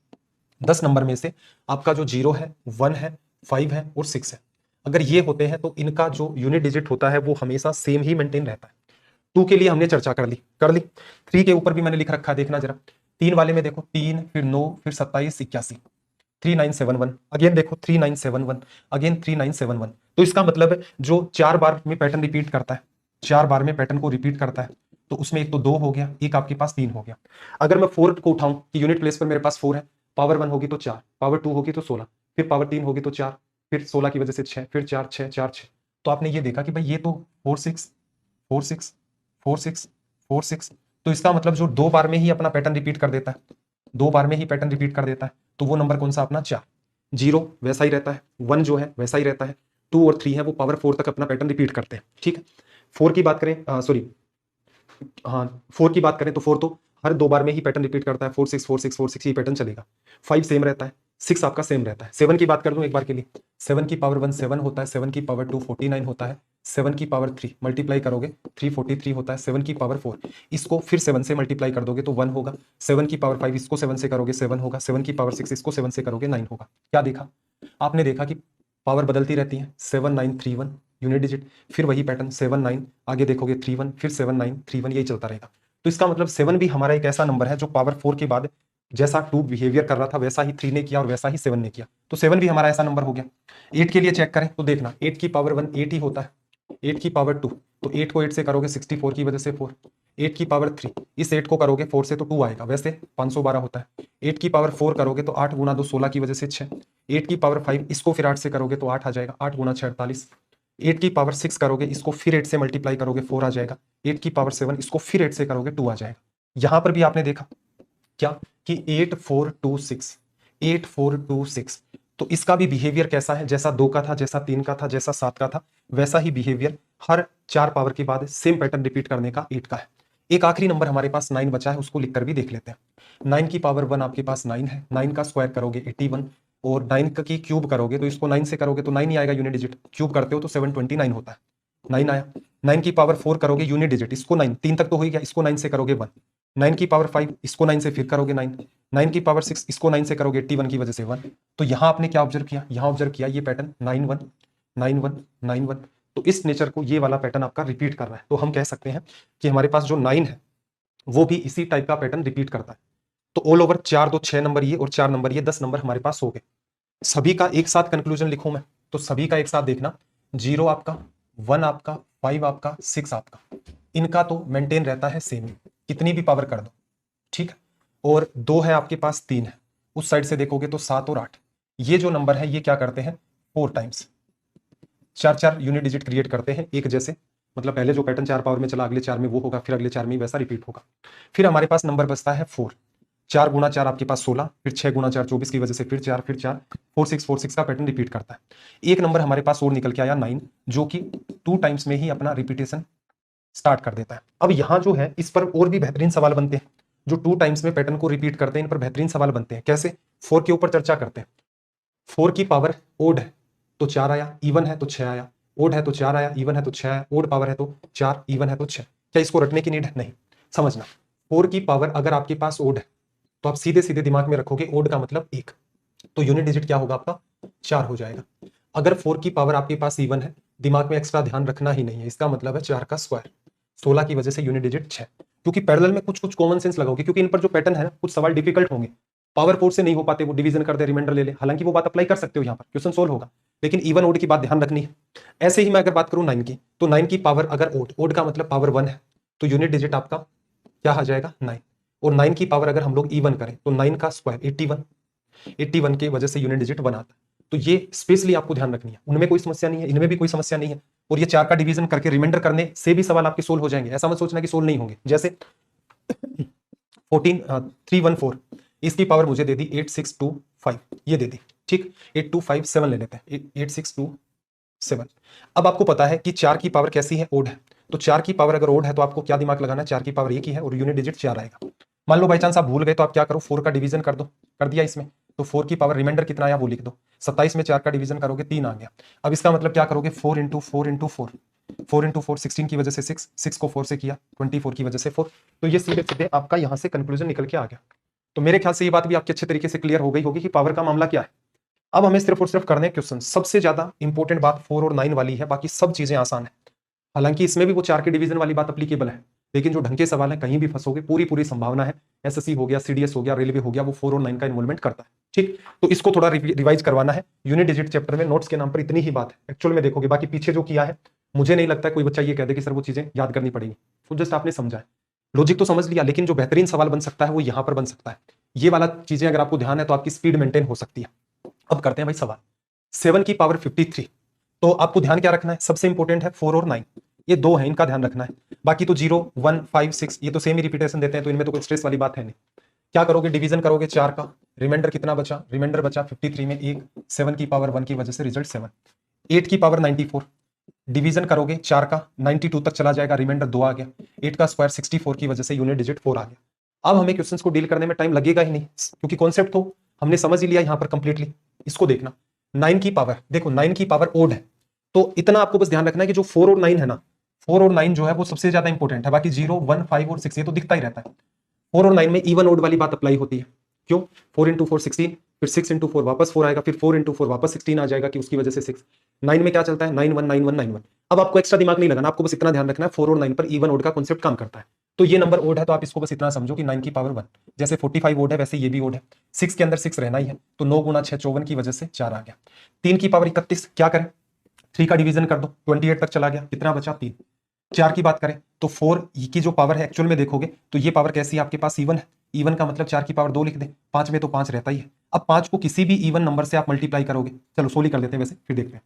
10 नंबर में से आपका जो 0 है, 1 है, 5 है और 6 है, अगर ये होते हैं तो इनका जो यूनिट डिजिट होता है वो हमेशा सेम ही मेंटेन रहता है। 2 के लिए हमने चर्चा कर ली। 3 के ऊपर भी मैंने लिख रखा है, देखना जरा। 3 वाले में देखो 3 फिर 9 फिर 27 81, 3971, अगेन देखो 3971, अगेन 3971। तो इसका मतलब है जो 4 बार में पैटर्न रिपीट करता है, 4 बार में पैटर्न को रिपीट करता है, तो उसमें एक तो 2 हो गया, एक आपके पास 3 हो गया। अगर मैं 4 को उठाऊं कि यूनिट प्लेस पर मेरे पास 4 है, पावर 1 होगी तो 4, पावर 2 होगी तो 16, फिर पावर 3 होगी तो 4, फिर 16 की वजह से 6, फिर 4 6 4 6, तो आपने ये देखा कि भाई ये तो 4 6 4 6 4 6 4 6, तो इसका मतलब जो 2 बार में ही अपना पैटर्न रिपीट कर देता है, 2 बार में ही पैटर्न रिपीट कर देता है, तो वो नंबर कौन सा अपना 4। 0 वैसा ही रहता है, 1 जो है वैसा ही रहता है, 2 और 3 है वो पावर 4 तक अपना पैटर्न रिपीट करते हैं। ठीक है, 4 की बात करें, सॉरी हाँ 4 की बात करें तो 4 तो हर 2 बार में ही पैटर्न रिपीट करता है, 4 6 4 6 4 6 ये पैटर्न चलेगा। 5 सेम रहता है, 6 आपका सेम रहता है। 7 की बात कर दूं एक बार के लिए, 7 की पावर 1 7 होता है, 7 की पावर 2 49 होता है, 7 की पावर 3 मल्टीप्लाई करोगे 343 होता है, 7 की पावर 4 इसको फिर 7 से मल्टीप्लाई कर दोगे तो 1 होगा, 7 की पावर 5 इसको 7 से करोगे 7 होगा, 7 की पावर 6 इसको 7 से करोगे 9 होगा। क्या देखा आपने? देखा कि पावर बदलती रहती है, 7 9 3 1 यूनिट डिजिट, फिर वही पैटर्न 7 9, आगे देखोगे 3 1, फिर 7 9 3 1, यही चलता रहेगा। तो इसका मतलब 7 भी हमारा एक ऐसा नंबर है जो पावर 4 के बाद जैसा 2 बिहेवियर कर रहा था वैसा ही 3 ने किया और वैसा ही 7 ने किया, तो 7 भी हमारा ऐसा नंबर हो गया। 8 के लिए चेक करें तो देखना 8 की पावर 1 8 ही होता है, 8 की पावर 2 तो 8 को 8 से करोगे 64 की वजह से 4, 8 की पावर 3 इस 8 को करोगे 4 से तो 2 आएगा, वैसे 512 होता है। 8 की पावर 4 करोगे तो 8 गुना 2 16 की वजह से 6, 8 की पावर 5 इसको फिर 8 से करोगे तो 8 आ जाएगा, 8 गुना 6 48, 8 की पावर 6 करोगे इसको फिर 8 से मल्टीप्लाई करोगे 4 आ जाएगा, 8 की पावर 7 इसको फिर 8 से करोगे 2 आ जाएगा। यहां पर भी आपने देखा क्या कि 8426 8426, तो इसका भी बिहेवियर कैसा है, जैसा 2 का था, जैसा 3 का था, जैसा 7 का था, वैसा ही बिहेवियर हर 4 पावर के बाद सेम पैटर्न रिपीट करने का 8 का है। एक आखिरी नंबर हमारे पास 9 बचा है, उसको लिखकर भी देख लेते हैं। 9 की पावर 1 आपके पास 9 है, 9 का स्क्वायर करोगे 81 और 9 की क्यूब करोगे तो इसको 9 से करोगे तो 9 ही आएगा यूनिट डिजिट, क्यूब करते हो तो 729 होता है, 9 आया। 9 की पावर 4 करोगे यूनिट डिजिट, इसको 9 3 तक तो हो ही गया, इसको 9 से करोगे 1, 9 की पावर 5 इसको 9 से फिर करोगे 9, 9 की पावर 6 इसको 9 से करोगे 81 की वजह से 1। तो यहां आपने क्या ऑब्जर्व किया? यहां ऑब्जर्व किया ये पैटर्न 9 1 9 1 9 1, तो इस नेचर को ये वाला पैटर्न आपका रिपीट कर रहा है। तो हम कह सकते हैं कि हमारे पास जो 9 है वो भी इसी टाइप का पैटर्न रिपीट करता है। तो ऑल ओवर 4 2 6 नंबर ये और 4 नंबर ये 10 नंबर हमारे पास हो गए। सभी का एक साथ कंक्लूजन लिखूं मैं तो सभी का एक साथ देखना, 0 आपका, 1 आपका, 5 आपका, 6 आपका, इनका तो मेंटेन रहता है सेम, कितनी भी पावर कर दो, ठीक है। और 2 है आपके पास, 3 है, उस साइड से देखोगे तो 7 और 8, ये जो नंबर है ये क्या करते हैं 4 टाइम्स 4 4 यूनिट डिजिट क्रिएट करते हैं एक जैसे, मतलब पहले जो पैटर्न 4 पावर में चला अगले 4 में वो होगा, फिर अगले 4 में वैसा रिपीट होगा। फिर हमारे पास नंबर बचता है 4, 4 गुना 4 आपके पास 16, फिर 6 गुना 4 24 की वजह से फिर 4 फिर 4, 4 6 का पैटर्न रिपीट करता है। एक नंबर हमारे पास और निकल के आया 9, जो कि 2 टाइम्स में ही अपना रिपीटेशन स्टार्ट कर देता है। अब यहां जो है इस पर और भी बेहतरीन सवाल बनते हैं, जो 2 टाइम्स में पैटर्न को रिपीट करते हैं इन पर बेहतरीन सवाल बनते हैं। कैसे? 4 के ऊपर चर्चा करते हैं। 4 की पावर ओड है तो 4 आया, इवन है तो 6 आया, ओड है तो 4 आया, इवन है तो 6 आया, ओड पावर है तो 4, इवन है तो 6। क्या इसको रटने की नीड है? नहीं, समझना 4 की पावर अगर आपके पास ओड है तो आप सीधे सीधे दिमाग में रखोगे ओड का मतलब 1, तो यूनिट डिजिट क्या होगा आपका 4 हो जाएगा। अगर 4 की पावर आपके पास इवन है, दिमाग में एक्स्ट्रा ध्यान रखना ही नहीं है, इसका मतलब है 4 का स्क्वायर, 16 की वजह से यूनिट डिजिट 6। क्योंकि पैरेलल में कुछ कुछ कॉमन सेंस लगाओगे, क्योंकि इन पर जो पैटर्न है कुछ सवाल डिफिकल्ट होंगे, पावर 4 से नहीं हो पाते, वो डिवीजन कर दे रिमाइंडर ले ले, हालांकि वो बात अप्लाई कर सकते हो यहाँ पर, क्वेश्चन सोल्व होगा, लेकिन इवन ओड की बात ध्यान रखनी है। ऐसे ही मैं अगर बात करूं 9 की, तो 9 की पावर अगर ओड, ओड का मतलब पावर 1 है, तो यूनिट डिजिट आपका क्या आ जाएगा 9, और 9 की पावर अगर हम लोग इवन करें तो 9 का स्क्वायर 81, 81 की वजह से यूनिट डिजिट 1 आता है। तो ये स्पेशली आपको ध्यान रखनी है, उनमें कोई समस्या नहीं है, इनमें भी कोई समस्या नहीं है, और ये 4 का डिवीजन करके रिमाइंडर करने से भी सवाल आपके सोल्व हो जाएंगे, ऐसा मत सोचना कि सोल्व नहीं होंगे। जैसे 314 इसकी पावर मुझे दे दी 8625, ये दे दी, ठीक, 8257 ले लेते हैं, 8627। अब आपको पता है कि 4 की पावर कैसी है, ओड है, तो 4 की पावर अगर ओड है तो आपको क्या दिमाग लगाना है, 4 की पावर 1 ही है और यूनिट डिजिट 4 आएगा। मान लो बाई चांस आप भूल गए तो आप क्या करो, 4 का डिवीजन कर दो, कर दिया इसमें, तो 4 की पावर रिमाइंडर कितना आया वो लिख दो। 27 में 4 का डिवीजन करोगे 3 आ गया। अब इसका मतलब क्या करोगे, 4 इंटू 4 इंटू 4, 4 इंटू 4 16 की वजह से 6, 6 को 4 से किया 24 की वजह से 4। तो ये सीधे सीधे आपका यहां से कंक्लूजन निकल के आ गया। तो मेरे ख्याल से ये बात भी आपके अच्छे तरीके से क्लियर हो गई होगी कि पावर का मामला क्या है। अब हमें सिर्फ और सिर्फ करने क्वेश्चन, सबसे ज्यादा इंपॉर्टेंट बात 4 और 9 वाली है, बाकी सब चीजें आसान है। हालांकि इसमें भी वो 4 के डिवीजन वाली बात अप्लीकेबल है, लेकिन जो ढंग के सवाल है कहीं भी फंसोगे पूरी पूरी संभावना है, एसएससी हो गया, सीडीएस हो गया, रेलवे हो गया, वो 4 और 9 का इन्वॉल्वमेंट करता है। ठीक, तो इसको थोड़ा रिवाइज करवाना है। यूनिट डिजिट चैप्टर में नोट्स के नाम पर इतनी ही बात है, एक्चुअल में देखोगे बाकी पीछे जो किया है, मुझे नहीं लगता कोई बच्चा ये कह दे कि सर वो चीजें याद करनी पड़ेगी। तो जस्ट आपने समझा है, लॉजिक तो समझ लिया, लेकिन जो बेहतरीन सवाल बन सकता है वो यहां पर बन सकता है। ये वाला चीजें अगर आपको ध्यान है तो आपकी स्पीड मेंटेन हो सकती है। अब करते हैं भाई सवाल। 7 की पावर 53, तो आपको ध्यान क्या रखना है, सबसे इंपॉर्टेंट है 4 और 9, ये दो है, इनका ध्यान रखना है। बाकी तो 0 1 5 6 ये तो सेम ही रिपीटेशन देते हैं, तो इनमें तो कोई स्ट्रेस वाली बात है नहीं। क्या करोगे, डिवीजन करोगे 4 का, रिमाइंडर कितना बचा, रिमाइंडर बचा 53 में 1, 7 की पावर 1 की वजह से रिजल्ट 7। 8 की पावर 94, डिवीजन करोगे 4 का, 92 तक चला जाएगा, रिमाइंडर 2 आ गया, 8 का स्क्वायर 64 की वजह से यूनिट डिजिट 4 आ गया। अब हमें क्वेश्चंस को डील करने में टाइम लगेगा ही नहीं, क्योंकि कॉन्सेप्ट तो हमने समझ ही लिया यहां पर कंप्लीटली। इसको देखना, 9 की पावर, देखो 9 की पावर ओड है, तो इतना आपको बस ध्यान रखना है कि जो 4 और 9 है ना, 4 और 9 जो है वो सबसे ज्यादा इंपॉर्टेंट है, बाकी 0 1 5 और 6 ये तो दिखता ही रहता है। 4 और 9 में इवन ओड वाली बात अप्लाई होती है। क्यों, 4 इंटू 4 16, फिर 6 इंटू 4 वापस 4 आएगा, फिर 4 इंटू 4 वापस 16 आ जाएगा कि उसकी वजह से 6। 9 में क्या चलता है, 9 1 9 1 9 1। अब आपको एक्स्ट्रा दिमाग नहीं लगाना, आपको बस इतना ध्यान रखना है 4 और 9 पर इवन ओड का कॉन्सेप्ट काम करता है। तो ये नंबर ओड है, तो आप इसको बस इतना समझो कि 9 की पावर 1, जैसे 45 ओड है वैसे ये भी ओड है, 6 के अंदर 6 रहना ही है, तो 9 गुना 6 54 की वजह से 4 आ गया। 3 की पावर 31, क्या करें, 3 का डिवीजन कर दो, 28 तक चला गया, कितना बचा 3। 4 की बात करें तो 4 की जो पावर है एक्चुअल में देखोगे तो ये पावर कैसी है आपके पास, इवन है, इवन का मतलब 4 की पावर 2 लिख दे, 5 में तो 5 रहता ही है। अब 5 को किसी भी इवन नंबर से आप मल्टीप्लाई करोगे, चलो 16 कर देते हैं वैसे, फिर देखते हैं।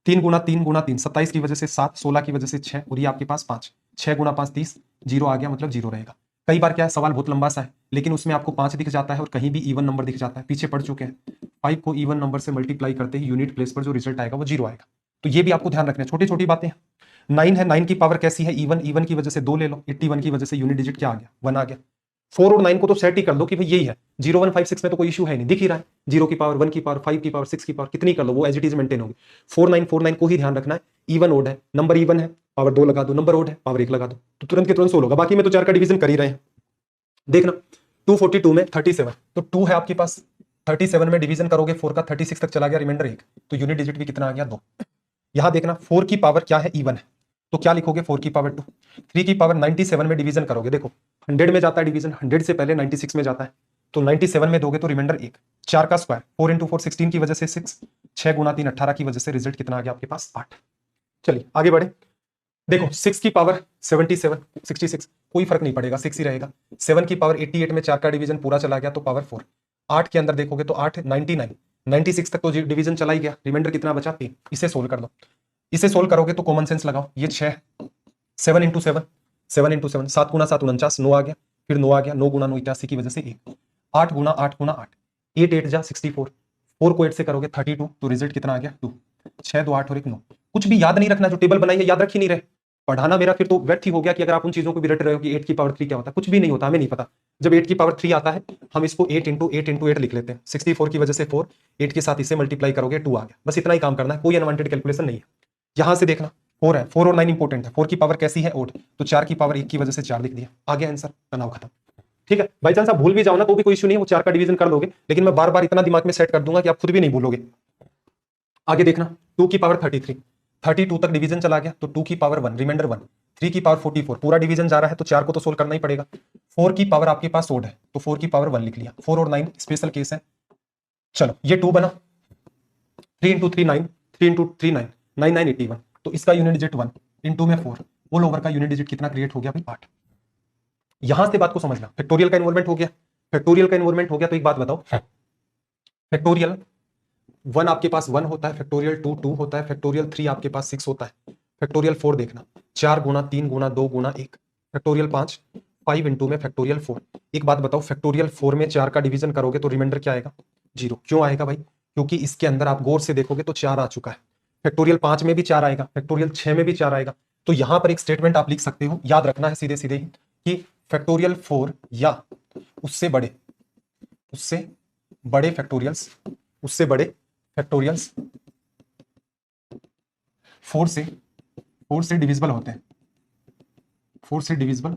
3 गुना 3 गुना 3 27 की वजह से 7, 16 की वजह से 6, और ये आपके पास 5, 6 गुना 5 30, 0 आ गया, मतलब 0 रहेगा। कई बार क्या है, सवाल बहुत लंबा सा है, लेकिन उसमें आपको 5 दिख जाता है और कहीं भी इवन नंबर दिख जाता है, पीछे पढ़ चुके हैं। 5 को इवन नंबर से मल्टीप्लाई करते ही यूनिट प्लेस पर जो रिजल्ट आएगा वो 0 आएगा। तो ये भी आपको ध्यान रखना है, छोटी छोटी बातें। 9 है, 9 की पावर कैसी है, इवन, इवन की वजह से 2 ले लो, 81 की वजह से यूनिट डिजिट क्या आ गया, 1 आ गया। 4 और 9 को तो सेट ही कर दो कि भाई यही है, 0 1 5 6 में तो कोई इशू है नहीं, दिख ही रहा है, 0 की पावर 1 की पावर 5 की पावर 6 की पावर कितनी कर लो वो एज इट इज मेंटेन होगी। 4 9 को ही ध्यान रखना है, इवन ओड है, नंबर इवन है, पावर 2 लगा दो, नंबर ओड है, पावर 1 लगा दो, तो तुरंत के तुरंत सोल्व होगा। बाकी में तो 4 का डिवीजन कर ही रहे हैं। देखना 242 में 37, तो 2 है आपके पास, 37 में डिवीजन करोगे 4 का, 36 तक चला गया, रिमाइंडर 1, तो यूनिट डिजिट भी कितना आ गया, 2। यहां देखना 4 की पावर क्या है, इवन है, तो क्या लिखोगे 4 की पावर 2। 3 की पावर 97 में डिवीजन करोगे, देखो 100 में जाता है डिवीजन, 100 से पहले 96 में जाता है, तो 97 में दोगे तो रिमाइंडर 1। 4 का स्क्वायर 4 इंटू 4 16 की वजह से 6, 6 गुना 3 18 की वजह से रिजल्ट कितना आ गया आपके पास, 8। चलिए आगे बढ़े, देखो 6 की पावर 77 66, कोई फर्क नहीं पड़ेगा, 6 ही रहेगा। 7 की पावर 88 में 4 का डिवीजन पूरा चला गया तो पावर 4। 8 के अंदर देखोगे तो 8 99, 96 तक तो डिवीजन चला ही गया, रिमाइंडर कितना बचा, 3। इसे सोल्व कर दो, इसे सोल्व करोगे तो कॉमन सेंस लगाओ, ये 6, 7 इंटू 7, 7 इंटू 7, 7 गुना 7 49, 9 आ गया, फिर 9 आ गया, 9 गुना 9 81 की वजह से 1। 8 गुना 8 गुना 8, 8 8 जा 64, 4 को 8 से करोगे 32, तो रिजल्ट कितना आ गया, 2। 6 2 8 और 1 9। कुछ भी याद नहीं रखना, जो टेबल बनाई है याद रख ही नहीं रहे, पढ़ाना मेरा फिर तो व्यर्थ ही हो गया कि अगर आप उन चीजों को भी रट रहे हो कि 8 की पावर 3 क्या होता है, कुछ भी नहीं होता, हमें नहीं पता। जब 8 की पावर 3 आता है हम इसको 8 इंटू 8 इंटू 8 लिख लेते हैं, 64 की वजह से 4, 8 के साथ इसे मल्टीप्लाई करोगे 2 आ गया, बस इतना ही काम करना है, कोई अनवांटेड कैलकुलेशन नहीं है। यहां से देखना 4 है, 4 और 9 इंपॉर्टेंट है, 4 की पावर कैसी है, ओड, तो 4 की पावर 1 की वजह से 4 लिख दिया, आ गया आंसर, तनाव खत्म। ठीक है, बाई चांस आप भूल भी जाओ ना तो भी कोई इशू नहीं है, वो 4 का डिवीजन कर दोगे, लेकिन मैं बार बार इतना दिमाग में सेट कर दूंगा कि आप खुद भी नहीं भूलोगे। आगे देखना 2 की पावर 33, 32 तक डिवीजन चला गया तो 2 की पावर 1, रिमाइंडर 1। 3 की पावर 44, पूरा डिवीजन जा रहा है तो 4 को तो सोल्व करना ही पड़ेगा। 4 की पावर आपके पास ओड है तो 4 की पावर 1 लिख लिया, 4 और 9 स्पेशल केस है। चलो ये 2 बना, 3 इंटू 3 9, 3 इंटू 3 9 9 9 81, तो इसका यूनिट डिजिट 1, इंटू में 4, होल ओवर का यूनिट डिजिट कितना क्रिएट हो गया भाई, 8। यहां से बात को समझना, फैक्टोरियल का इन्वॉल्वमेंट हो गया, फैक्टोरियल का इन्वॉल्वमेंट हो गया तो एक बात बताओ, फैक्टोरियल 1 आपके पास 1 होता है, फैक्टोरियल 2 2 होता है, फैक्टोरियल 3 आपके पास 6 होता है, फैक्टोरियल 4 देखना 4 गुना 3 गुना 2 गुना 1, फैक्टोरियल 5 इंटू में फैक्टोरियल 4। एक बात बताओ, फैक्टोरियल 4 में 4 का डिवीजन करोगे तो रिमाइंडर क्या आएगा, 0। क्यों आएगा भाई, क्योंकि इसके अंदर आप गौर से देखोगे तो 4 आ चुका है। फैक्टोरियल 5 में भी 4 आएगा, फैक्टोरियल 6 में भी 4 आएगा। तो यहां पर एक स्टेटमेंट आप लिख सकते हो, याद रखना है सीधे सीधे ही, कि फैक्टोरियल 4 या उससे बड़े फैक्टोरियल्स, उससे बड़े फैक्टोरियल्स 4 से डिविजिबल होते हैं, 4 से डिविजिबल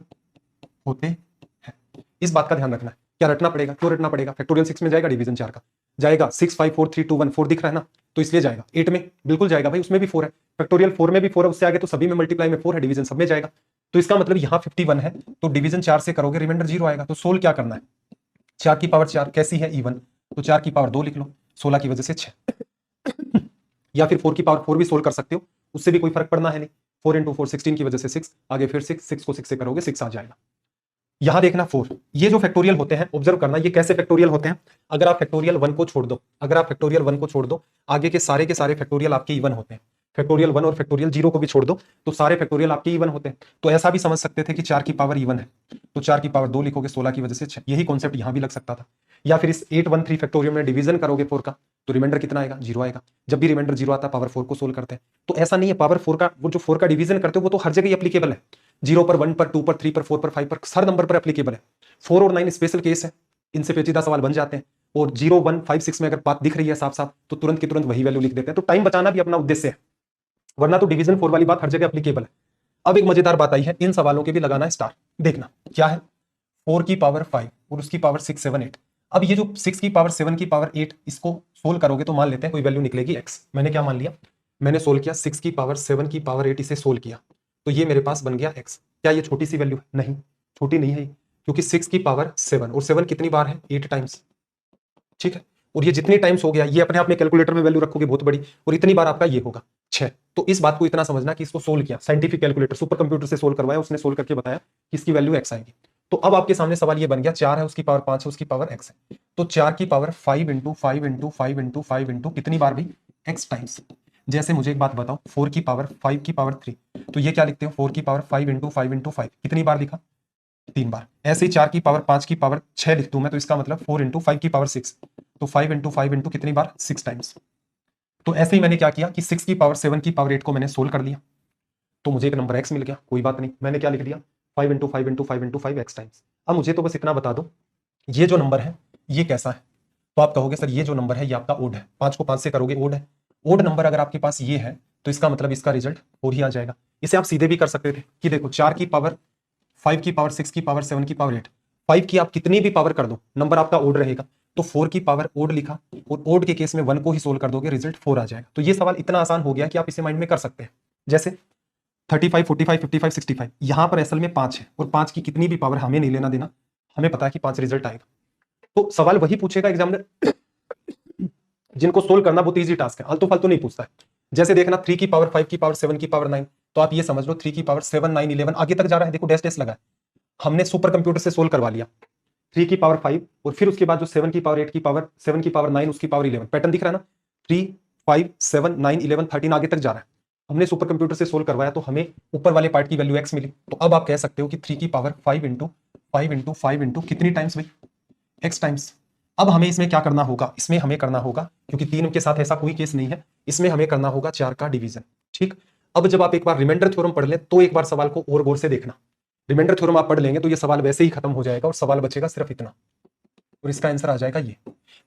होते हैं। इस बात का ध्यान रखना है। क्या रटना पड़ेगा? क्यों रटना पड़ेगा? फैक्टोरियल 6 में जाएगा, डिवीजन 4 का जाएगा। 6 5 4 3 2 1 4 दिख रहा है ना, तो इसलिए जाएगा। 8 में बिल्कुल जाएगा भाई, उसमें भी 4 है। फैक्टोरियल 4 में भी 4 है, उससे आगे तो सभी में मल्टीप्लाई में 4 है, डिवीजन सब में जाएगा। तो इसका मतलब यहाँ 51 है, तो डिवीजन 4 से करोगे रिमाइंडर 0 आएगा। तो सोल्व क्या करना है? 4 की पावर 4 कैसी है? इवन, तो 4 की पावर 2 लिख लो, 16 की वजह से 6। या फिर 4 की पावर 4 भी सोल्व कर सकते हो, उससे भी कोई फर्क पड़ना है नहीं। 4 इंटू 4 16 की वजह से 6, आगे फिर 6 को 6 से करोगे 6 आ जाएगा। यहां देखना 4, ये जो फैक्टोरियल होते हैं ऑब्जर्व करना, ये कैसे फैक्टोरियल होते हैं। अगर आप फैक्टोरियल 1 को छोड़ दो, आगे के सारे फैक्टोरियल आपके इवन होते हैं। फैक्टोरियल 1 और फैक्टोरियल 0 को भी छोड़ दो तो सारे फैक्टोरियल आपके इवन होते हैं। तो ऐसा भी समझ सकते थे कि 4 की पावर इवन है, तो 4 की पावर 2 लिखोगे, 16 की वजह से 6। यही कॉन्सेप्ट यहां भी लग सकता था। या फिर इस 813 फैक्टोरियल में डिवीजन करोगे 4 का, तो रिमाइंडर कितना आएगा? 0 आएगा। जब भी रिमाइंडर 0 आता है पावर 4 को सोल्व करते हैं। तो ऐसा नहीं है, पावर 4 का वो जो 4 का डिवीजन करते हो वो तो हर जगह एप्लीकेबल है। 0 पर, 1 पर, 2 पर, 3 पर, 4 पर, 5 पर, हर नंबर पर एप्लीकेबल है। 4 और 9 स्पेशल केस है, इनसे पेचीदा सवाल बन जाते हैं। और 0 1 5 6 में अगर बात दिख रही है साफ साफ, तो तुरंत की तुरंत वही वैल्यू लिख देते हैं। तो टाइम बचाना भी अपना उद्देश्य है, वरना तो डिवीजन 4 वाली बात हर जगह एप्लीकेबल है। अब एक मजेदार बात आई है, इन सवालों के भी लगाना है स्टार। देखना क्या है, 4 की पावर 5 और उसकी पावर 6 7 8। अब ये जो 6 की पावर 7 की पावर 8, इसको सोल्व करोगे तो मान लेते हैं कोई वैल्यू निकलेगी x। मैंने क्या मान लिया? मैंने सोल्व किया 6 की पावर 7 की पावर 8, इसे सोल्व किया तो ये मेरे पास बन गया x। क्या ये छोटी सी वैल्यू है? नहीं, छोटी नहीं है, क्योंकि 6 की पावर 7 और 7 कितनी बार है? 8 टाइम्स। ठीक है, और ये जितनी टाइम्स हो गया, ये अपने आप में कैलकुलेटर में वैल्यू रखोगे बहुत बड़ी, और इतनी बार आपका ये होगा 6। तो इस बात को इतना समझना कि इसको सोल्व किया, साइंटिफिक कैलकुलेटर सुपर कंप्यूटर से सोल्व करवाया, उसने सोल्व करके बताया कि इसकी वैल्यू x आएगी। तो अब आपके सामने सवाल ये बन गया, 4 है, उसकी पावर 5 है, उसकी पावर x है। तो 4 की power 5 into 5 into 5 into 5 into कितनी बार भी? x times. जैसे मुझे एक बात बताओ, 4 की पावर 5 की पावर 3, तो ये क्या लिखते हो? 4 की पावर 5 इंटू 5 इंटू 5 कितनी बार लिखा? 3 बार। ऐसे ही 4 की पावर 5 की पावर 6 लिख दूं मैं, तो इसका मतलब 4 इंटू 5 की पावर 6, तो 5 इंटू 5 इंटू कितनी बार? 6 टाइम्स। तो ऐसे ही मैंने क्या किया कि 6 की पावर 7 की पावर 8 को मैंने सोल्व कर लिया, तो मुझे एक नंबर x मिल गया। कोई बात नहीं, मैंने क्या लिख दिया? 5 into 5 into 5 into 5 x times. अब मुझे तो बस इतना बता दो, ये जो नंबर है ये कैसा है? तो आप कहोगे सर ये जो नंबर है ये आपका ओड है, 5 को 5 से करोगे ओड है। ओड नंबर अगर आपके पास ये है तो इसका मतलब इसका रिजल्ट 4 ही आ जाएगा। इसे आप सीधे भी कर सकते थे कि देखो 4 की पावर 5 की पावर 6 की पावर 7 की पावर 8, 5 की आप कितनी भी पावर कर दो, नंबर आपका ओड रहेगा। तो 4 की पावर ओड लिखा, और ओड के केस में 1 को ही सोल्व कर दोगे, रिजल्ट 4 आ जाएगा। तो ये सवाल इतना आसान हो गया कि आप इसे माइंड में कर सकते हैं। जैसे 35 45 55 65, यहां पर असल में 5 है, और 5 की कितनी भी पावर हमें नहीं लेना देना, हमें पता है कि 5 रिजल्ट आएगा। तो सवाल वही पूछेगा एग्जामिनर जिनको सोल्व करना बहुत ईजी टास्क है, आलतू फालतू नहीं पूछता है। जैसे देखना 3 की पावर 5 की पावर 7 की पावर 9, तो आप ये समझ लो 3 की पावर 7 9 11 आगे तक जा रहा है। देखो डैश डैश लगा है, हमने सुपर कंप्यूटर से सोल्व करवा लिया। 3 की पावर 5 और फिर उसके बाद जो 7 की पावर 8 की पावर 7 की पावर 9 उसकी पावर 11, पैटर्न दिख रहा है ना? 3 5 7 9 11 13 आगे तक जा रहा है। हमने सुपर कंप्यूटर से सोल्व करवाया तो हमें ऊपर वाले पार्ट की वैल्यू x मिली। तो अब आप कह सकते हो कि 3 की पावर 5 इंटू 5 इंटू 5 इंटू कितनी टाइम्स भाई? x times. अब हमें इसमें क्या करना होगा? इसमें हमें करना होगा, क्योंकि 3 के साथ ऐसा कोई केस नहीं है, इसमें हमें करना होगा 4 का डिवीजन। ठीक, अब जब आप एक बार रिमाइंडर थ्योरम पढ़ लें तो एक बार सवाल को और गौर से देखना। रिमाइंडर थ्योरम आप पढ़ लेंगे तो ये सवाल वैसे ही खत्म हो जाएगा और सवाल बचेगा सिर्फ इतना, और इसका आंसर आ जाएगा ये।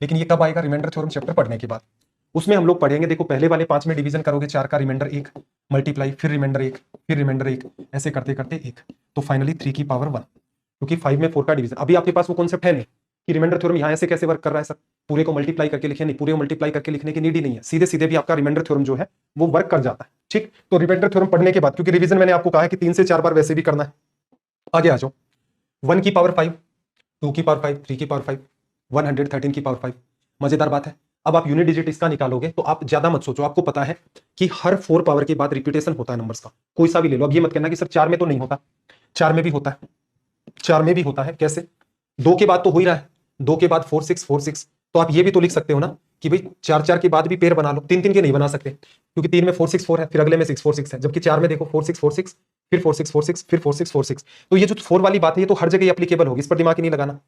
लेकिन ये कब आएगा? रिमाइंडर थ्योरम चैप्टर पढ़ने के बाद। उसमें हम लोग पढ़ेंगे, देखो पहले वाले 5 में डिवीजन करोगे, 4 का रिमाइंडर 1 मल्टीप्लाई, फिर रिमाइंडर 1, फिर रिमाइंडर 1, ऐसे करते करते 1, तो फाइनली 3 की पावर 1, क्योंकि 5 में 4 का डिवीजन। अभी आपके पास वो कॉन्सेप्ट है नहीं कि रिमाइंडर थ्योरम यहाँ ऐसे कैसे वर्क कर रहा है सर, पूरे को मल्टीप्लाई करके लिखे, नहीं, पूरे को मल्टीप्लाई करके लिखने की नीड ही नहीं है, सीधे सीधे भी आपका रिमाइंडर थ्योरम जो है वो वर्क कर जाता है। ठीक, तो रिमाइंडर थ्योरम पढ़ने के बाद, क्योंकि रिवीजन मैंने आपको कहा है कि 3 से 4 बार वैसे भी करना है। आगे आ जाओ, 1 की पावर 5, 2 की पावर 5, 3 की पावर 5, 113 की पावर 5। मजेदार बात है, अब आप यूनिट डिजिट इसका निकालोगे तो आप ज्यादा मत सोचो, आपको पता है कि हर 4 पावर के बाद रिपीटेशन होता है नंबर्स का, कोई सा भी ले लो। अब ये मत कहना कि सर 4 में तो नहीं होता, 4 में भी होता है, 4 में भी होता है। कैसे? 2 के बाद तो हो ही रहा है, 2 के बाद 4 6 4 6, तो आप ये भी तो लिख सकते हो ना कि भाई 4 4 के बाद भी पेयर बना लो। 3 3 के नहीं बना सकते, क्योंकि 3 में 4 6 4 है, फिर अगले में 6 4 6 है, जबकि 4 में देखो 4 6 4 6, फिर 4 6 4 6, फिर 4 6 4 6। तो ये जो 4 वाली बात है ये तो हर जगह एप्लीकेबल होगी, इस पर दिमाग ही नहीं लगाना।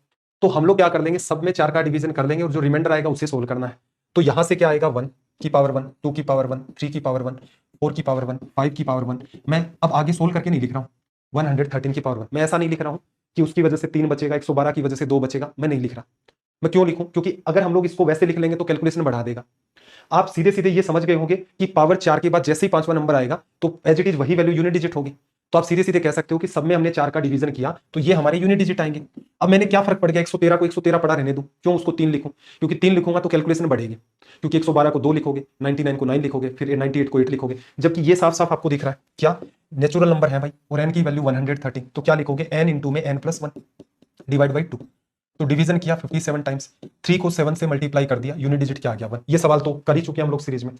तो हम लोग क्या कर लेंगे, सब में 4 का डिवीजन कर लेंगे और जो रिमाइंडर आएगा उसे सोल्व करना है। तो तो यहां से क्या आएगा 1 की पावर 1, 2 की पावर 1, 3 की पावर 1, 4 की पावर 1, 5 की पावर 1। मैं अब आगे सोल्व करके नहीं लिख रहा हूं 113 की पावर 1। मैं ऐसा नहीं लिख रहा हूं कि उसकी वजह से 3 बचेगा, 112 की वजह से 2 बचेगा, मैं नहीं लिख रहा। मैं क्यों लिखूं? क्योंकि अगर हम लोग इसको वैसे लिख लेंगे तो कैलकुलेशन बढ़ा देगा। आप सीधे सीधे ये समझ गए होंगे कि पावर 4 के बाद जैसे ही 5वां नंबर आएगा तो एज इट इज वही वैल्यू यूनिट डिजिट होगी। तो आप सीधे सीधे कह सकते हो कि सब में हमने 4 का डिवीजन किया तो ये हमारे यूनिट डिजिट आएंगे। अब मैंने क्या फर्क पड़ गया, 113 को 113 पड़ा रहने दूं, क्यों उसको 3 लिखूं? क्योंकि 3 लिखूंगा तो कैलकुलेशन बढ़ेगी, क्योंकि 112 को 2 लिखोगे, 99 को 9 लिखोगे, फिर 98 को 8 लिखोगे। जबकि ये साफ साफ आपको दिख रहा है क्या नेचुरल नंबर है भाई, और n की वैल्यू 113, तो क्या लिखोगे n इंटू में n+1 डिवाइड बाई 2। तो डिवीजन किया 57 टाइम्स, 3 को 7 से मल्टीप्लाई कर दिया, यूनिट डिजिट क्या आ गया 1। ये सवाल तो कर ही चुके हैं हम लोग सीरीज में।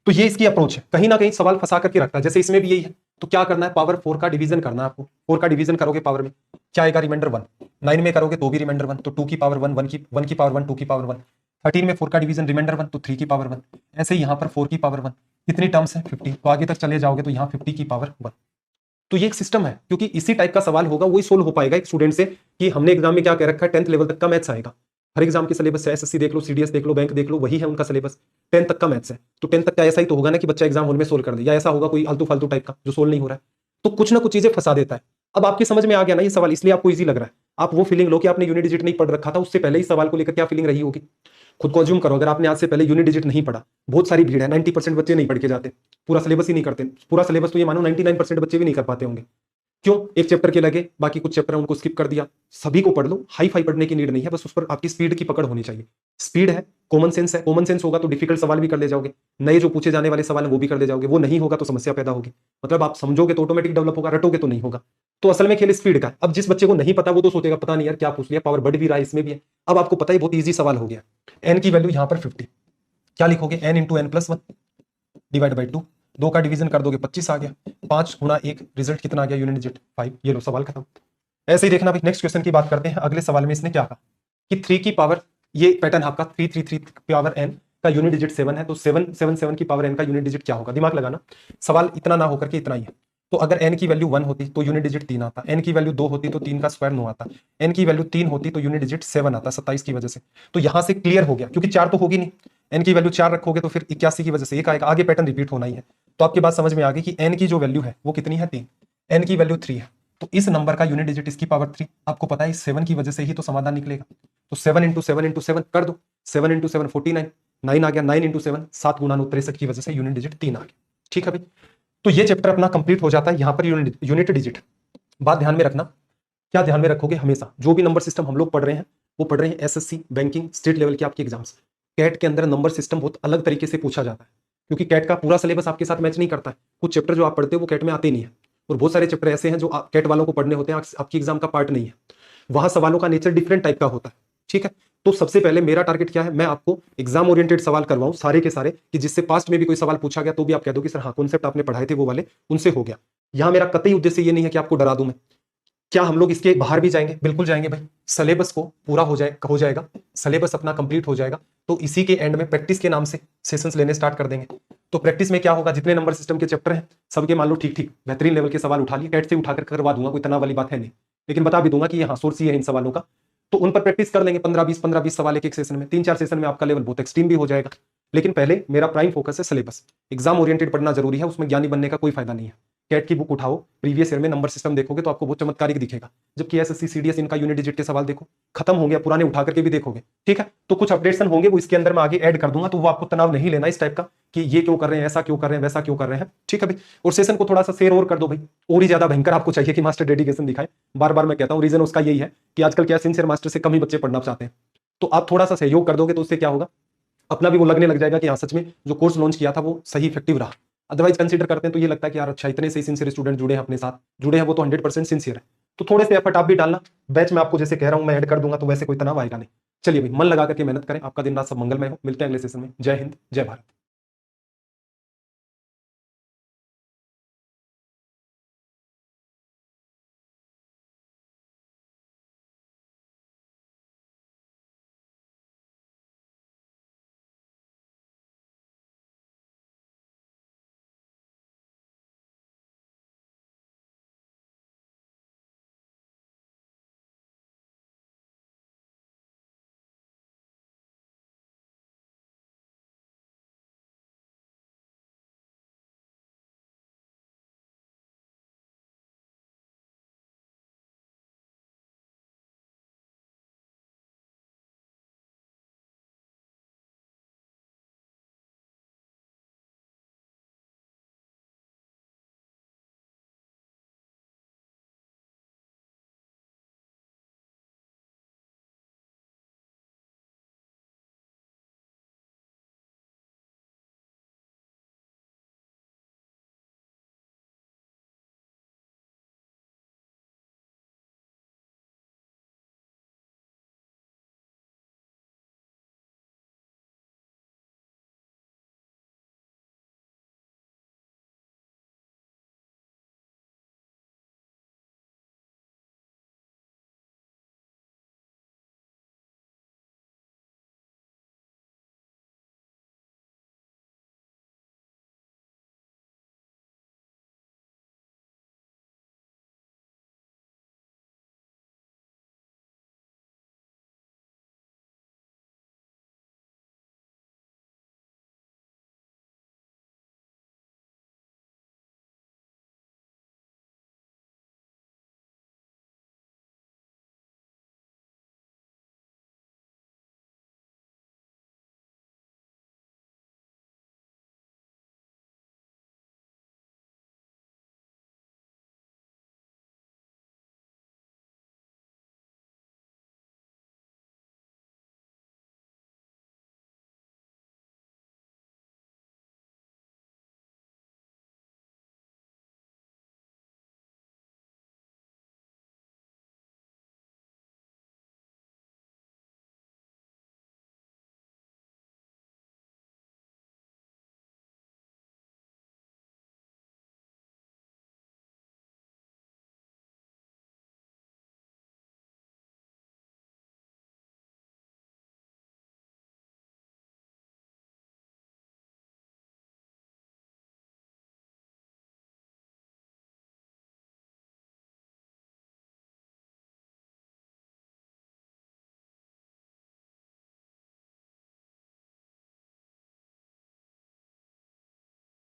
तो ये इसकी अप्रोच है, कहीं ना कहीं सवाल फंसा करके रखता है, जैसे इसमें भी यही है। तो क्या करना है, पावर 4 का डिवीजन करना है आपको। 4 का डिवीजन करोगे पावर में क्या आएगा, रिमाइंडर 1। 9 में करोगे तो भी रिमाइंडर 1, तो 2 की पावर 1, 1 की पावर 1, 2 की पावर 1। 13 में 4 का डिवीजन रिमाइंडर 1, तो 3 की पावर 1। ऐसे ही यहाँ पर 4 की पावर 1। कितनी टर्म्स है 50, तो आगे तक चले जाओगे तो यहाँ 50 की पावर 1। तो ये एक सिस्टम है, क्योंकि इसी टाइप का सवाल होगा वही सोल्व हो पाएगा एक स्टूडेंट से कि हमने एग्जाम में क्या कह रखा है, 10th लेवल तक का मैथ्स आएगा। हर एग्जाम के सिलेबस है, एसएससी देख लो, सीडीएस देख लो, बैंक देख लो, वही है उनका सिलेबस। 10th तक का मैथ्स है, तो 10th तक का ऐसा ही तो होगा ना कि बच्चा एग्जाम हॉल में सोल्व कर दे, या ऐसा होगा कोई आलतू फालतू टाइप का जो सोल्व नहीं हो रहा है। तो कुछ ना कुछ चीजें फंसा देता है। अब आपकी समझ में आ गया ना ये सवाल, इसलिए आपको इजी लग रहा है। आप वो फीलिंग लो कि आपने यूनिट डिजिट नहीं पढ़ रखा था, उससे पहले इस सवाल को लेकर क्या फीलिंग रही होगी, खुद को अज्यूम करो। अगर आपने आज से पहले यूनिट डिजिट नहीं पढ़ा, बहुत सारी भीड़ है, 90% बच्चे नहीं पढ़ के जाते, पूरा सिलेबस ही नहीं करते। पूरा सिलेबस तो ये मानो 99% बच्चे भी नहीं कर पाते होंगे। क्यों? एक चैप्टर के लगे, बाकी कुछ चैप्टर है उनको स्किप कर दिया। सभी को पढ़ लो, हाई फाई पढ़ने की नीड नहीं है, बस उस पर आपकी स्पीड की पकड़ होनी चाहिए। स्पीड है, कॉमन सेंस है, कॉमन सेंस होगा तो डिफिकल्ट सवाल भी कर ले जाओगे, नए जो पूछे जाने वाले सवाल है वो भी कर ले जाओगे। वो नहीं होगा तो समस्या पैदा होगी। मतलब आप समझोगे तो ऑटोमेटिक डेवलप होगा, रटोगे तो नहीं होगा। तो असल में खेल स्पीड का है। अब जिस बच्चे को नहीं पता वो तो सोचेगा पता नहीं यार क्या पूछ लिया, पावर बढ़ भी रहा है, इसमें भी है। अब आपको पता ही बहुत ईजी सवाल हो गया। एन की वैल्यू यहाँ पर 50, क्या लिखोगे, n into n+1 divide by 2। 2 का डिवीजन कर दोगे 25 आ गया, 5 गुणा 1, रिजल्ट कितना आ गया, यूनिट डिजिट 5। ये लो सवाल खत्म। ऐसे ही देखना भाई, नेक्स्ट क्वेश्चन की बात करते हैं। अगले सवाल में इसने क्या कहा कि 3 की पावर, ये पैटर्न आपका 3 पावर n का यूनिट डिजिट 7 है, तो 7 की पावर n का यूनिट डिजिट क्या होगा। दिमाग लगाना, सवाल इतना ना होकर के इतना ही है। तो अगर n की वैल्यू 1 होती तो यूनिट डिजिट 3 आता, n की वैल्यू 2 होती तो 3 का स्क्वायर 9 आता, n की वैल्यू 3 होती तो यूनिट डिजिट 7 आता 27 की वजह से। तो यहां से क्लियर हो गया, क्योंकि 4 तो होगी नहीं, n की वैल्यू 4 रखोगे तो फिर 81 की वजह से 1 आएगा, आगे पैटर्न रिपीट होना ही है। तो आपकी बात समझ में आ गई कि n की जो वैल्यू है वो कितनी है, 3। n की वैल्यू 3 है, तो इस नंबर का यूनिट डिजिट इसकी पावर 3। आपको पता है 7 की वजह से ही तो समाधान निकलेगा। तो 7 इंटू 7 इंटू 7 कर दो, 7 इंटू 7 49, 9 आ गया, 9 इंटू 7 7 गुणा 9 63 की वजह से यूनिट डिजिट 3 आ गया। ठीक है भाई, तो ये चैप्टर अपना कंप्लीट हो जाता है। यहाँ पर यूनिट डिजिट बात ध्यान में रखना, क्या ध्यान में रखोगे, हमेशा जो भी नंबर सिस्टम हम लोग पढ़ रहे हैं वो पढ़ रहे हैं एसएससी, बैंकिंग, स्टेट लेवल के आपके एग्जाम्स। कैट के अंदर नंबर सिस्टम बहुत अलग तरीके से पूछा जाता है, क्योंकि कैट का पूरा सिलेबस आपके साथ मैच नहीं करता है। कुछ चैप्टर जो आप पढ़ते हो वो कैट में आते नहीं है, और बहुत सारे चैप्टर ऐसे हैं जो कैट वालों को पढ़ने होते हैं, आपकी एग्जाम का पार्ट नहीं है। वहां सवालों का नेचर डिफरेंट टाइप का होता है। ठीक है, तो सबसे पहले मेरा टारगेट क्या है, मैं आपको एग्जाम ओरिएंटेड सवाल करवाऊं सारे के सारे, कि जिससे पास्ट में भी कोई सवाल पूछा गया तो भी आप कह दो कि सर हाँ कॉन्सेप्ट आपने पढ़ाए थे वो वाले, उनसे हो गया। यहां मेरा कतई उद्देश्य ये नहीं है कि आपको डरा दूं मैं। क्या हम लोग इसके बाहर भी जाएंगे? बिल्कुल जाएंगे भाई। सिलेबस को पूरा हो जाएगा, सिलेबस अपना कंप्लीट हो जाएगा, तो इसी के एंड में प्रैक्टिस के नाम से सेशंस लेने स्टार्ट कर देंगे। तो प्रैक्टिस में क्या होगा, जितने नंबर सिस्टम के चैप्टर हैं सबके मान लो ठीक बेहतरीन लेवल के सवाल उठा लिए, कैट से उठाकर करवा दूंगा, कोई तनाव वाली बात है नहीं, लेकिन बता भी दूंगा कि हाँ सोर्स ही है इन सवालों का। तो उन पर प्रैक्टिस कर लेंगे 15-20 सवाल एक सेशन में, 3-4 सेशन में आपका लेवल बहुत एक्सट्रीम भी हो जाएगा। लेकिन पहले मेरा प्राइम फोकस है सिलेबस। एग्जाम ओरिएंटेड पढ़ना जरूरी है, उसमें ज्ञानी बनने का कोई फायदा नहीं है। कैट की बुक उठाओ, प्रीवियस ईयर में नंबर सिस्टम देखोगे तो आपको बहुत चमत्कारिक दिखेगा, जबकि एसएससी सीडीएस इनका यूनिट डिजिट के सवाल देखो, खत्म हो गया, पुराने उठा करके भी देखोगे। ठीक है, तो कुछ अपडेट्स होंगे वो इसके अंदर मैं आगे ऐड कर दूंगा, तो वो आपको तनाव नहीं लेना इस टाइप का कि ये क्यों कर रहे हैं, ऐसा क्यों कर रहे हैं, वैसा क्यों कर रहे हैं। ठीक है भाई, और सेशन को थोड़ा सा शेयर और कर दो भाई, और ही ज्यादा भयंकर आपको चाहिए कि मास्टर डेडिकेशन दिखाए। बार बार मैं कहता हूँ, रीजन उसका यही है कि आजकल क्या सिंसियर मास्टर से कम ही बच्चे पढ़ना चाहते हैं। तो आप थोड़ा सा सहयोग कर दोगे तो उससे क्या होगा, अपना भी वो लगने लग जाएगा कि हाँ सच में जो कोर्स लॉन्च किया था वो सही इफेक्टिव रहा। अदरवाइज कंसीडर करते हैं तो ये लगता है कि यार अच्छा इतने से सिंसियर स्टूडेंट जुड़े हैं अपने साथ, जुड़े हैं वो तो 100% सिंसियर है। तो थोड़े से एफर्ट आप भी डालना, बैच में आपको जैसे कह रहा हूं मैं ऐड कर दूंगा, तो वैसे कोई तनाव आएगा नहीं। चलिए भाई, मन लगा करके मेहनत करें, आपका दिन रात सब मंगलमय हो। मिलते हैं अगले सेशन में। जय हिंद, जय भारत।